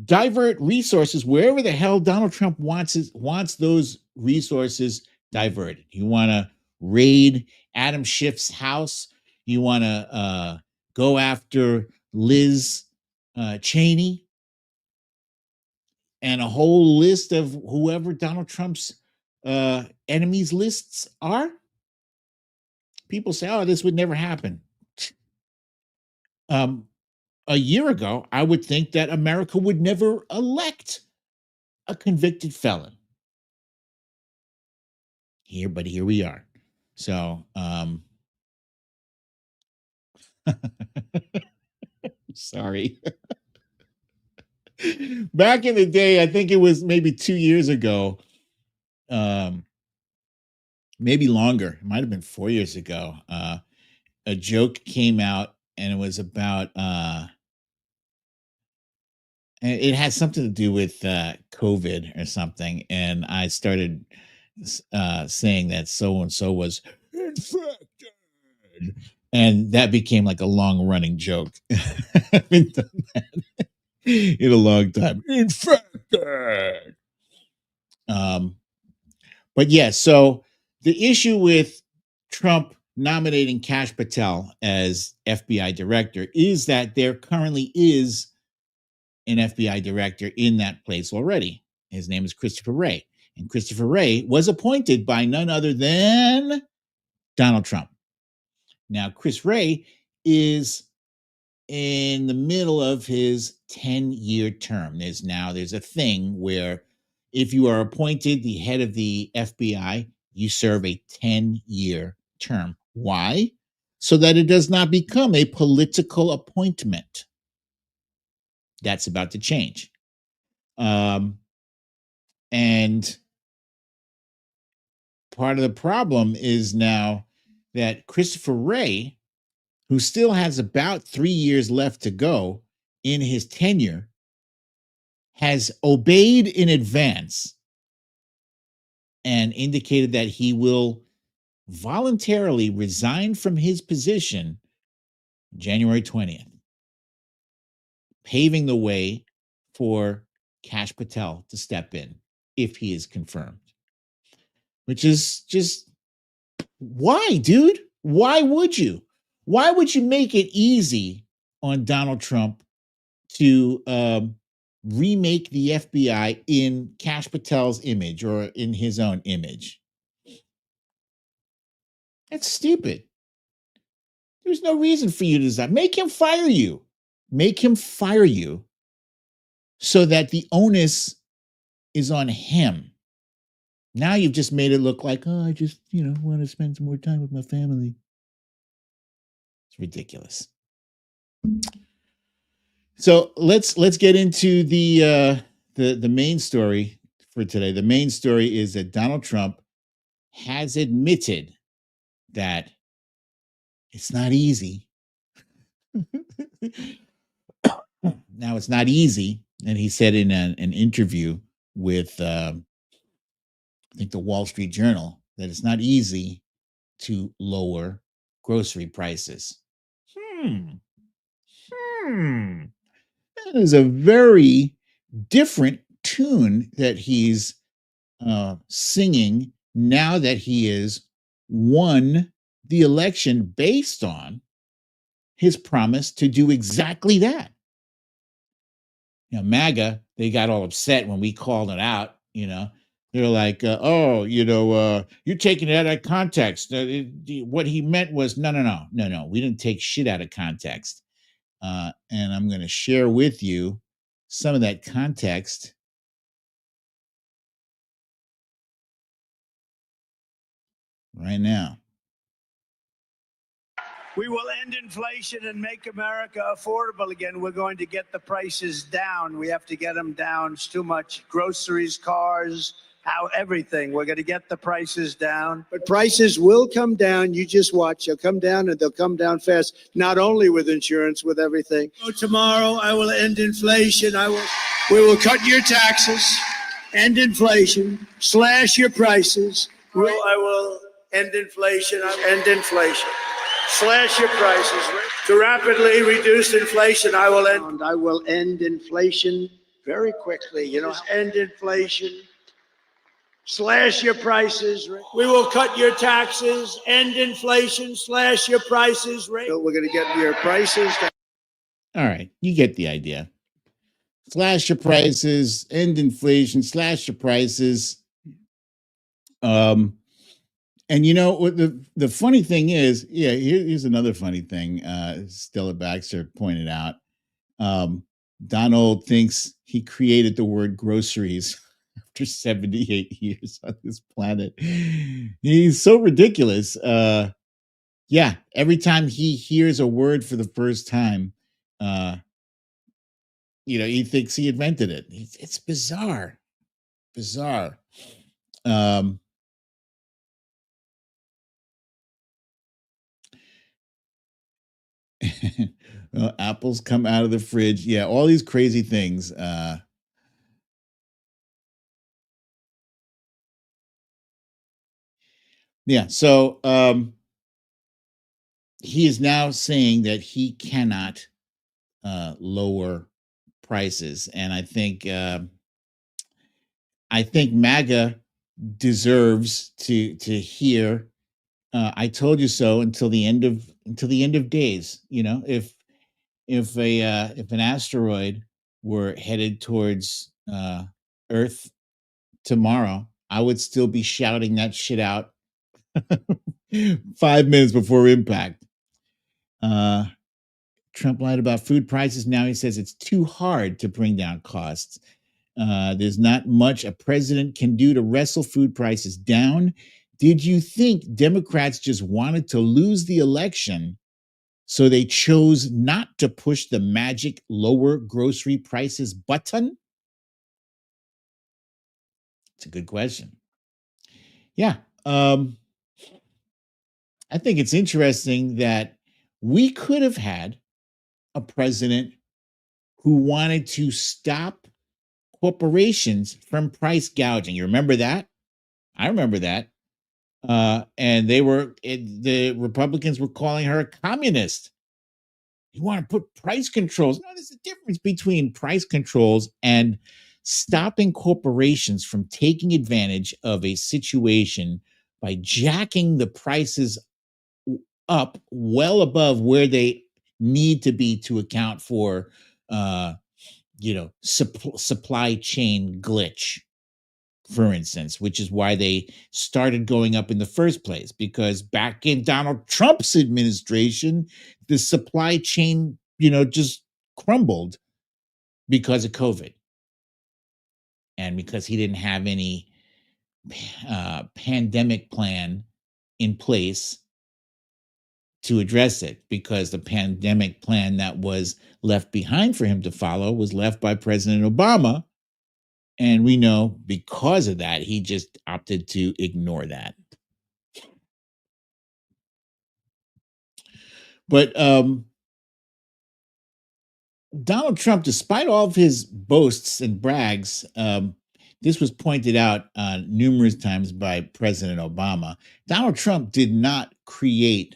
divert resources wherever the hell Donald Trump wants those resources diverted. You want to raid Adam Schiff's house. You want to go after Liz Cheney and a whole list of whoever Donald Trump's enemies lists are. People say, oh, this would never happen. A year ago, I would think that America would never elect a convicted felon. But here we are. So, sorry. Back in the day, I think it was maybe 2 years ago, maybe longer. It might have been 4 years ago. A joke came out, and it was about it had something to do with COVID or something, and I started saying that so and so was infected, and that became like a long running joke. I haven't done that in a long time. Infected. But yeah, so the issue with Trump nominating Kash Patel as FBI director is that there currently is an FBI director in that place already. His name is Christopher Wray. And Christopher Wray was appointed by none other than Donald Trump. Now, Chris Wray is in the middle of his 10-year term. There's a thing where if you are appointed the head of the FBI, you serve a 10-year term. Why? So that it does not become a political appointment. That's about to change. And part of the problem is now that Christopher Wray, who still has about 3 years left to go in his tenure, has obeyed in advance and indicated that he will voluntarily resign from his position January 20th, paving the way for Kash Patel to step in if he is confirmed. Which is just, why, dude? Why would you? Why would you make it easy on Donald Trump to remake the FBI in Kash Patel's image or in his own image? That's stupid. There's no reason for you to design. Make him fire you. Make him fire you so that the onus is on him. Now you've just made it look like, oh, I just, want to spend some more time with my family. It's ridiculous. So let's get into the main story for today. The main story is that Donald Trump has admitted that it's not easy. Now it's not easy, and he said in an interview with I think the Wall Street Journal that it's not easy to lower grocery prices. That is a very different tune that he's singing now that he has won the election based on his promise to do exactly that. MAGA, they got all upset when we called it out. They're like, oh, you're taking it out of context. What he meant was, no. We didn't take shit out of context. And I'm going to share with you some of that context right now. We will end inflation and make America affordable again. We're going to get the prices down. We have to get them down. It's too much. Groceries, cars, everything. We're going to get the prices down. But prices will come down. You just watch. They'll come down, and they'll come down fast, not only with insurance, with everything. So tomorrow, I will end inflation. We will cut your taxes, end inflation, slash your prices. I will end inflation. End inflation. Slash your prices to rapidly reduce inflation. I will end inflation very quickly. End inflation. Slash your prices. We will cut your taxes. End inflation. Slash your prices. We're going to get your prices down. All right, you get the idea. Slash your prices. End inflation. Slash your prices. And what the funny thing is, here's another funny thing. Stella Baxter pointed out. Donald thinks he created the word groceries after 78 years on this planet. He's so ridiculous. Every time he hears a word for the first time, he thinks he invented it. It's bizarre. Well, apples come out of the fridge. Yeah, all these crazy things. So he is now saying that he cannot lower prices, and I think MAGA deserves to hear I told you so until the end of days. If an asteroid were headed towards Earth tomorrow, I would still be shouting that shit out 5 minutes before impact. Trump lied about food prices. Now he says it's too hard to bring down costs. There's not much a president can do to wrestle food prices down. Did you think Democrats just wanted to lose the election, so they chose not to push the magic lower grocery prices button? It's a good question. I think it's interesting that we could have had a president who wanted to stop corporations from price gouging. You remember that? I remember that. And the Republicans were calling her a communist. You want to put price controls? No, there's a difference between price controls and stopping corporations from taking advantage of a situation by jacking the prices up well above where they need to be to account for, supply chain glitch, for instance, which is why they started going up in the first place. Because back in Donald Trump's administration, the supply chain, just crumbled because of COVID and because he didn't have any pandemic plan in place to address it, because the pandemic plan that was left behind for him to follow was left by President Obama. And we know because of that, he just opted to ignore that. But Donald Trump, despite all of his boasts and brags, this was pointed out numerous times by President Obama. Donald Trump did not create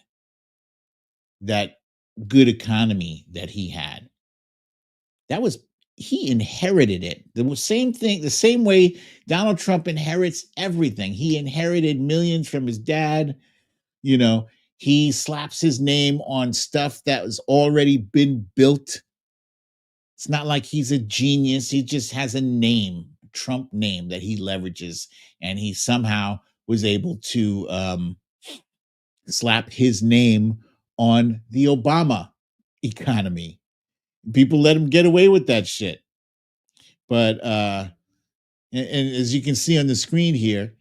that good economy that he had. He inherited it. The same thing, the same way Donald Trump inherits everything. He inherited millions from his dad. He slaps his name on stuff that has already been built. It's not like he's a genius. He just has a name, Trump name, that he leverages, and he somehow was able to slap his name on the Obama economy. People let him get away with that shit. But and as you can see on the screen here,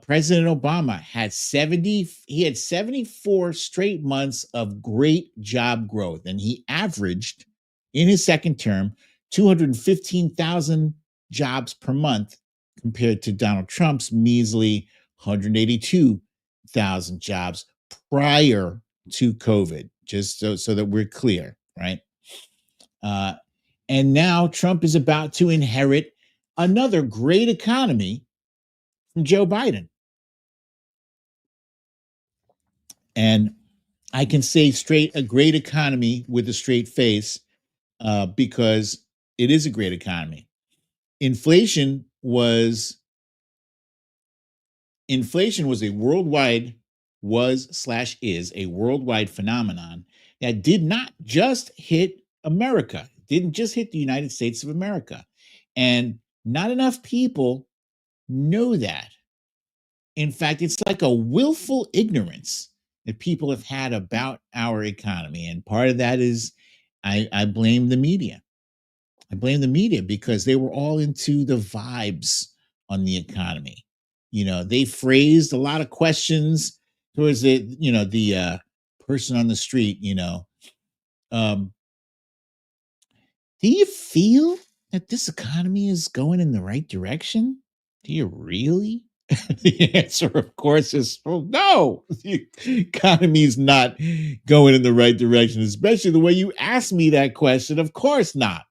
President Obama had 74 straight months of great job growth, and he averaged in his second term 215,000 jobs per month, compared to Donald Trump's measly 182,000 jobs prior to COVID, just so that we're clear, right? And now Trump is about to inherit another great economy from Joe Biden. And I can say a great economy with a straight face, because it is a great economy. Inflation was a worldwide, is a worldwide phenomenon that did not just hit America. It didn't just hit the United States of America. And not enough people know that. In fact, it's like a willful ignorance that people have had about our economy. And part of that is I blame the media. I blame the media because they were all into the vibes on the economy. They phrased a lot of questions towards the person on the street. Do you feel that this economy is going in the right direction? Do you really? The answer, of course, is, well, no, the economy is not going in the right direction, especially the way you asked me that question. Of course not.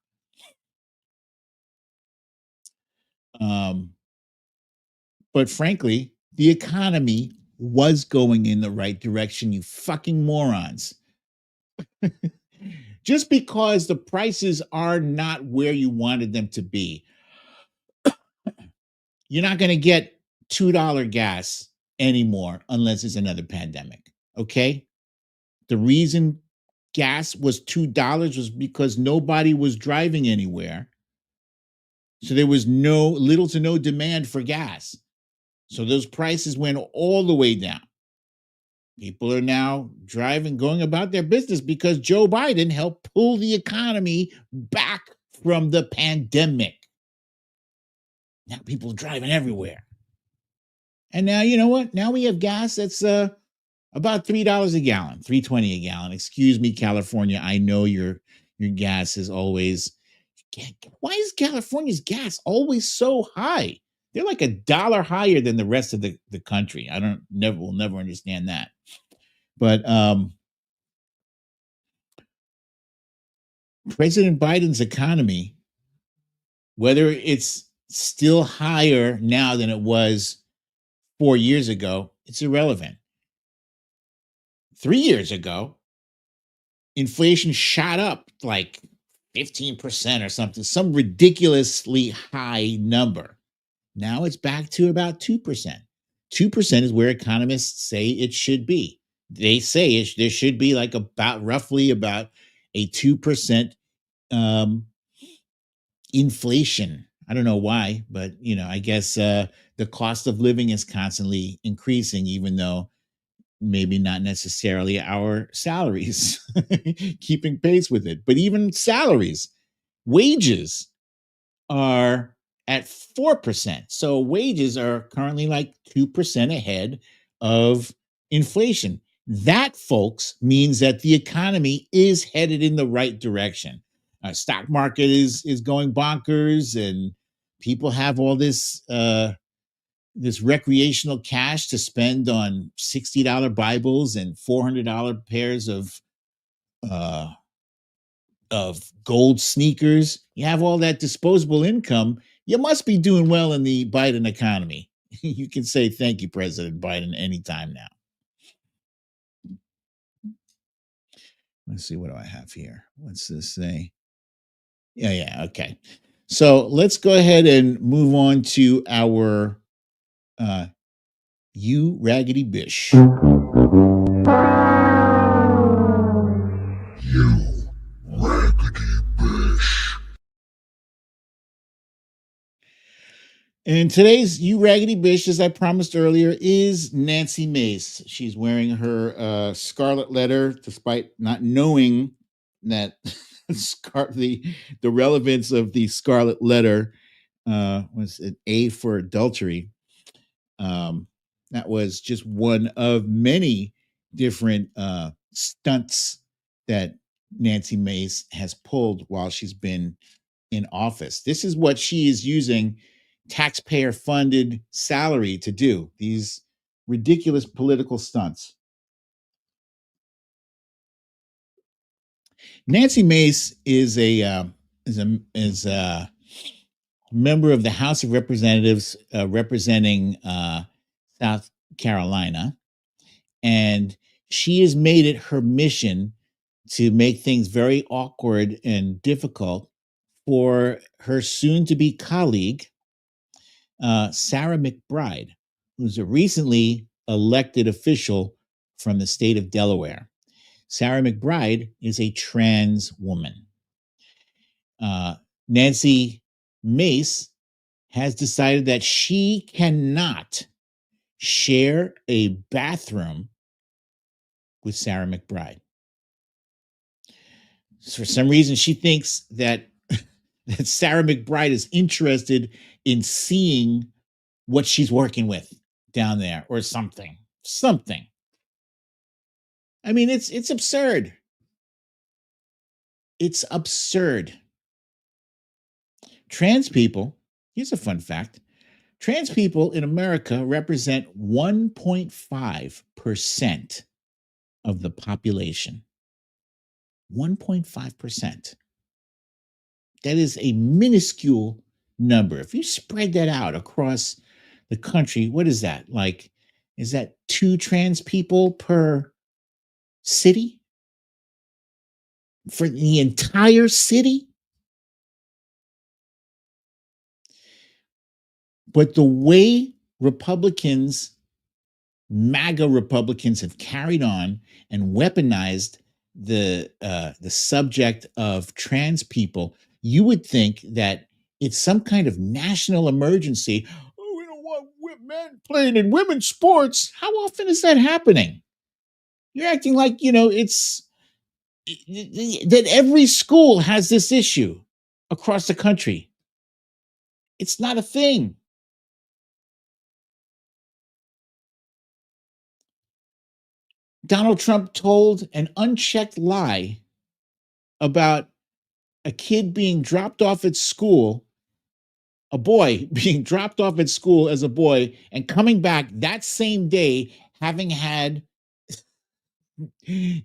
But frankly, the economy was going in the right direction, you fucking morons. Just because the prices are not where you wanted them to be, you're not going to get $2 gas anymore unless it's another pandemic. Okay? The reason gas was $2 was because nobody was driving anywhere. So there was little to no demand for gas. So those prices went all the way down. People are now going about their business because Joe Biden helped pull the economy back from the pandemic. Now people are driving everywhere. And now, you know what? Now we have gas that's about $3 a gallon, $3.20 a gallon. Excuse me, California. I know your gas is always. Why is California's gas always so high? They're like $1 higher than the rest of the country. Will never understand that. But President Biden's economy, whether it's still higher now than it was 4 years ago, it's irrelevant. 3 years ago, inflation shot up like 15% or something, some ridiculously high number. Now it's back to about 2%. 2% is where economists say it should be. they say there should be like roughly about a 2% um, inflation. I don't know why, but I guess the cost of living is constantly increasing, even though maybe not necessarily our salaries keeping pace with it. But even salaries, wages are at 4%. So wages are currently like 2% ahead of inflation. That, folks, means that the economy is headed in the right direction. Stock market is going bonkers, and people have all this recreational cash to spend on $60 Bibles and $400 pairs uh, of gold sneakers. You have all that disposable income. You must be doing well in the Biden economy. You can say thank you, President Biden, anytime now. Let's see, what do I have here? What's this say? Yeah, okay. So let's go ahead and move on to our You Raggedy Bish. You raggedy bish. And today's You Raggedy Bish, as I promised earlier, is Nancy Mace. She's wearing her scarlet letter, despite not knowing that the relevance of the scarlet letter was an A for adultery. Um, that was just one of many different stunts that Nancy Mace has pulled while she's been in office. This is what she is using taxpayer funded salary to do, these ridiculous political stunts. Nancy Mace is a member of the House of Representatives representing South Carolina, and she has made it her mission to make things very awkward and difficult for her soon to be colleague, Sarah McBride, who's a recently elected official from the state of Delaware. Sarah McBride is a trans woman. Nancy Mace has decided that she cannot share a bathroom with Sarah McBride. For some reason, she thinks that that Sarah McBride is interested in seeing what she's working with down there or something. I mean, it's absurd. It's absurd. Trans people, here's a fun fact. Trans people in America represent 1.5% of the population. 1.5%. That is a minuscule number. If you spread that out across the country, what is that? Like, is that 2 trans people per city? For the entire city? But the way MAGA Republicans have carried on and weaponized the subject of trans people, you would think that it's some kind of national emergency. Oh, we don't want men playing in women's sports. How often is that happening? You're acting like it's that every school has this issue across the country. It's not a thing. Donald Trump told an unchecked lie about a kid being dropped off at school, a boy being dropped off at school as a boy and coming back that same day having had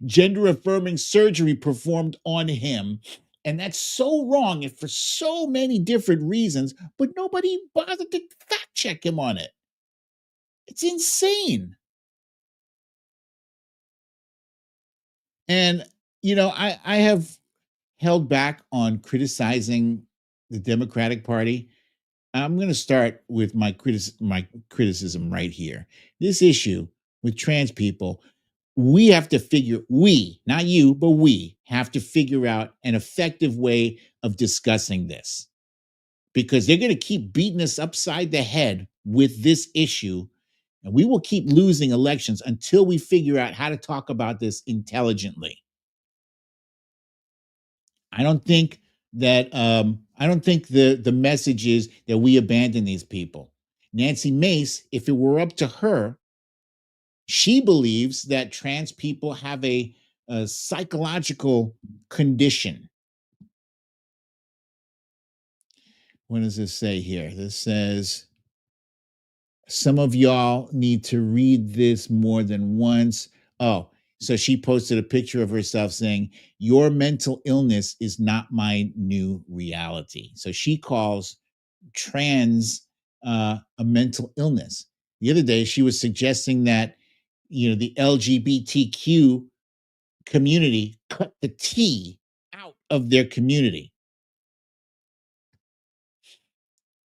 gender affirming surgery performed on him. And that's so wrong and for so many different reasons, but nobody bothered to fact check him on it. It's insane. And, I have held back on criticizing the Democratic Party. I'm going to start with my criticism right here. This issue with trans people, we have to not you, but we have to figure out an effective way of discussing this, because they're going to keep beating us upside the head with this issue, and we will keep losing elections until we figure out how to talk about this intelligently. I don't think the message is that we abandon these people. Nancy Mace, if it were up to her, she believes that trans people have a psychological condition. What does this say here? This says, some of y'all need to read this more than once. Oh, so she posted a picture of herself saying, your mental illness is not my new reality. So she calls trans a mental illness. The other day, she was suggesting that, the LGBTQ community cut the T out of their community.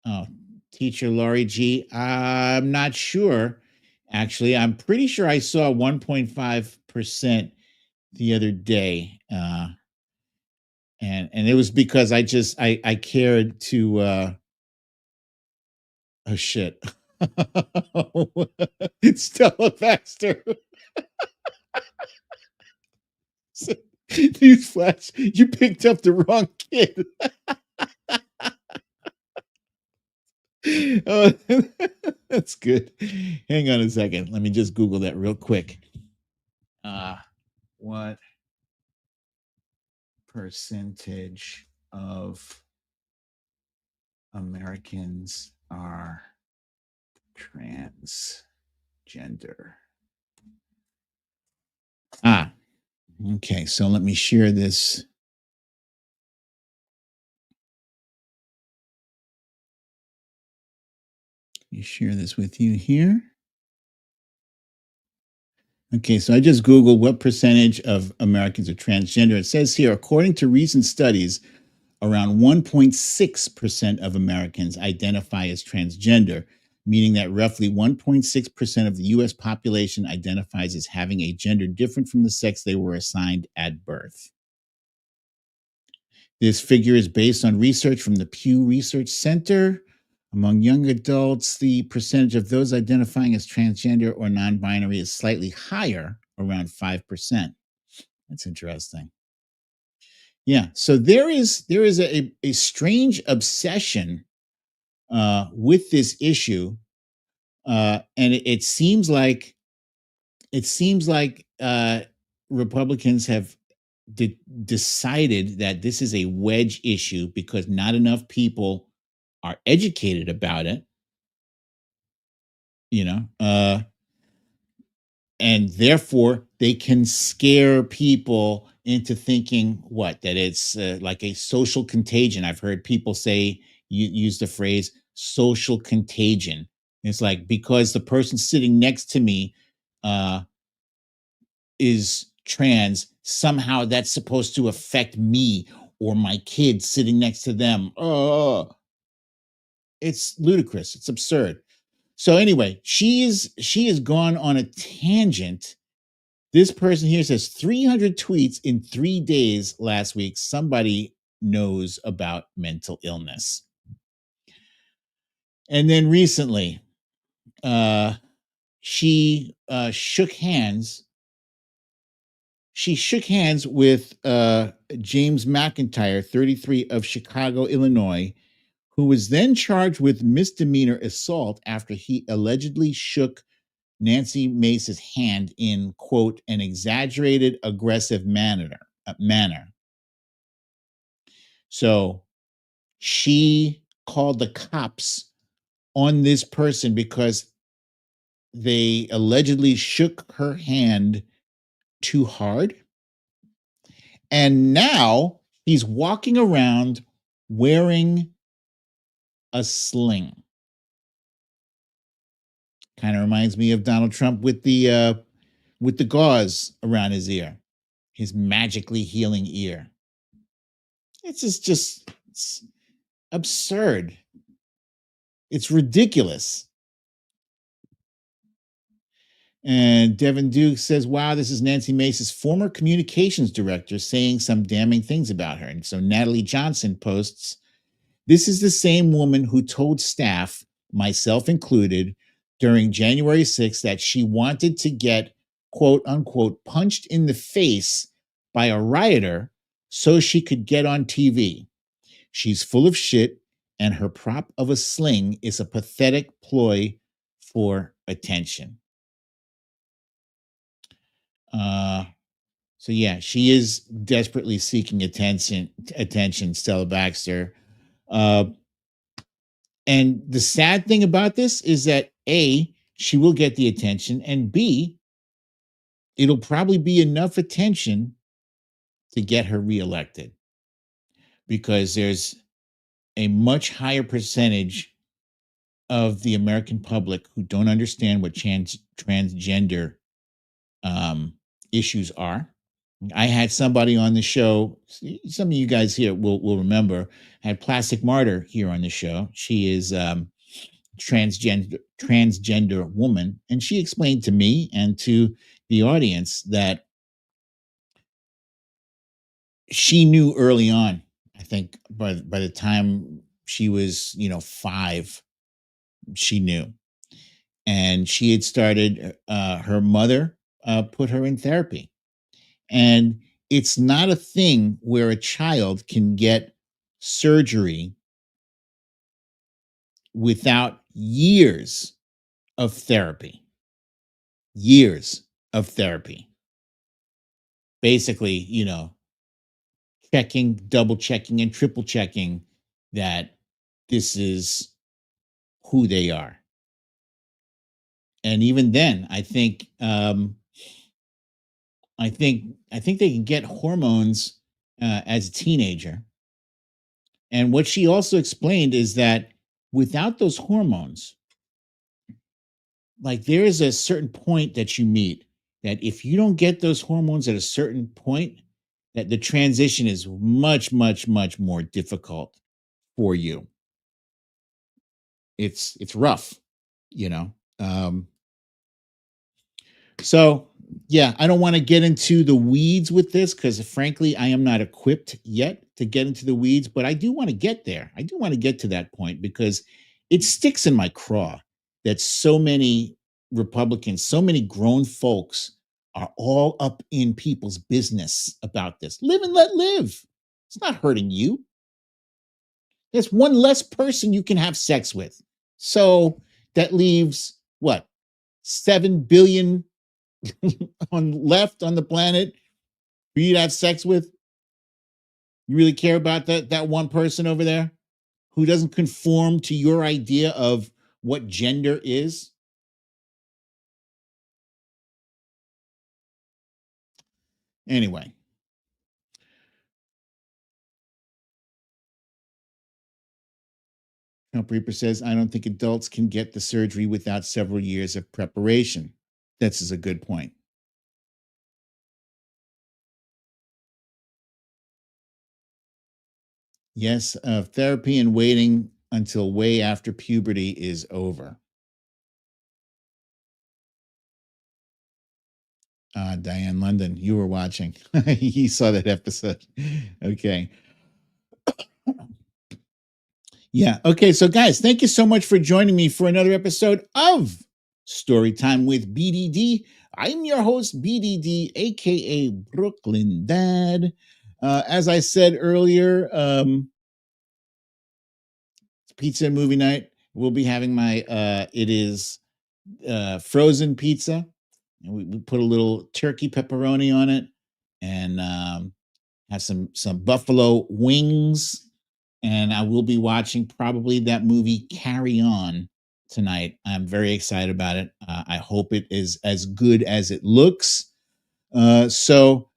Oh, teacher Laurie G. I'm not sure. Actually, I'm pretty sure I saw 1.5% the other day. And it was because I cared to oh shit. It's Stella Baxter. Newsflash, you picked up the wrong kid. Oh, that's good. Hang on a second. Let me just Google that real quick. What percentage of Americans are transgender? Okay. So let me share this. Let me share this with you here. Okay, so I just Googled what percentage of Americans are transgender. It says here, according to recent studies, around 1.6% of Americans identify as transgender, meaning that roughly 1.6% of the US population identifies as having a gender different from the sex they were assigned at birth. This figure is based on research from the Pew Research Center. Among young adults, the percentage of those identifying as transgender or non-binary is slightly higher, around 5%. That's interesting. Yeah, so there is a strange obsession with this issue, and it seems like Republicans have decided that this is a wedge issue because not enough people are educated about it. And therefore they can scare people into thinking that it's like a social contagion. I've heard people say, use the phrase social contagion. It's like, because the person sitting next to me is trans, somehow that's supposed to affect me or my kid sitting next to them. Oh, it's ludicrous. It's absurd. So anyway, she has gone on a tangent. This person here says 300 tweets in 3 days last week. Somebody knows about mental illness. And then recently, she shook hands. She shook hands with James McIntyre, 33, of Chicago, Illinois, who was then charged with misdemeanor assault after he allegedly shook Nancy Mace's hand in, quote, an exaggerated, aggressive manner. So she called the cops on this person because they allegedly shook her hand too hard. And now he's walking around wearing a sling. Kind of reminds me of Donald Trump with the gauze around his ear, his magically healing ear. It's just it's absurd. It's ridiculous. And Devin Duke says, wow, this is Nancy Mace's former communications director saying some damning things about her. And so Natalie Johnson posts, this is the same woman who told staff, myself included, during January 6th that she wanted to get, quote unquote, punched in the face by a rioter so she could get on TV. She's full of shit, and her prop of a sling is a pathetic ploy for attention. So yeah, she is desperately seeking attention, Stella Baxter. And the sad thing about this is that A, she will get the attention, and B, it'll probably be enough attention to get her reelected, because there's a much higher percentage of the American public who don't understand what transgender issues are. I had somebody on the show, some of you guys here will remember, had Plastic Martyr here on the show. She is transgender woman, and she explained to me and to the audience that she knew early on. I think by the time she was 5, she knew, and she had started. Her mother put her in therapy, and it's not a thing where a child can get surgery without years of therapy. Years of therapy. Basically, checking, double checking, and triple checking that this is who they are. And even then, I think they can get hormones as a teenager. And what she also explained is that without those hormones, like, there is a certain point that you meet that if you don't get those hormones at a certain point, that the transition is much, much, much more difficult for you. It's rough, So yeah, I don't want to get into the weeds with this, because frankly, I am not equipped yet to get into the weeds, but I do want to get there. I do want to get to that point, because it sticks in my craw that so many Republicans, so many grown folks are all up in people's business about this. Live and let live. It's not hurting you. There's one less person you can have sex with. So that leaves what? 7 billion left on the planet for you to have sex with. You really care about that one person over there who doesn't conform to your idea of what gender is? Anyway, Trump Reaper says, I don't think adults can get the surgery without several years of preparation. This is a good point. Yes, therapy and waiting until way after puberty is over. Diane London, you were watching. You saw that episode. Okay. Yeah. Okay. So, guys, thank you so much for joining me for another episode of Storytime with BDD. I'm your host, BDD, aka Brooklyn Dad. As I said earlier, pizza movie night. We'll be having my it is frozen pizza. We put a little turkey pepperoni on it, and have some buffalo wings. And I will be watching probably that movie Carry On tonight. I'm very excited about it. I hope it is as good as it looks. So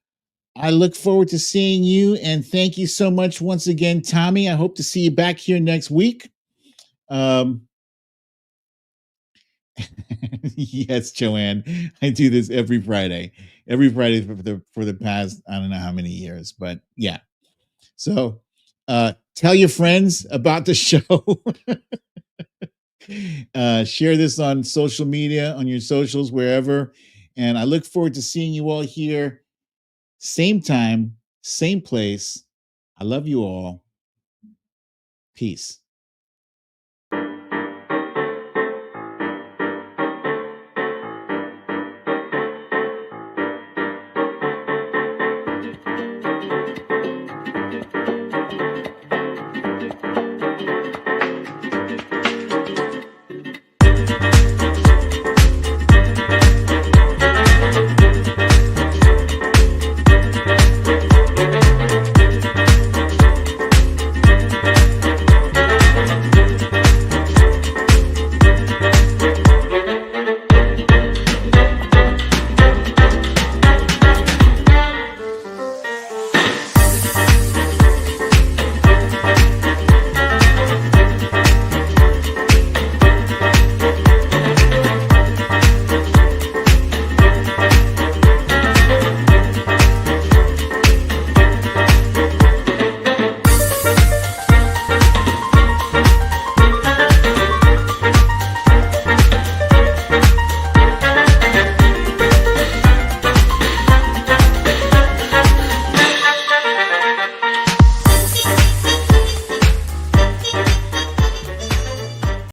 I look forward to seeing you, and thank you so much once again, Tommy. I hope to see you back here next week. Yes, Joanne, I do this every Friday for the past, I don't know how many years, but yeah. So tell your friends about the show. Share this on social media, on your socials, wherever. And I look forward to seeing you all here. Same time, same place. I love you all. Peace.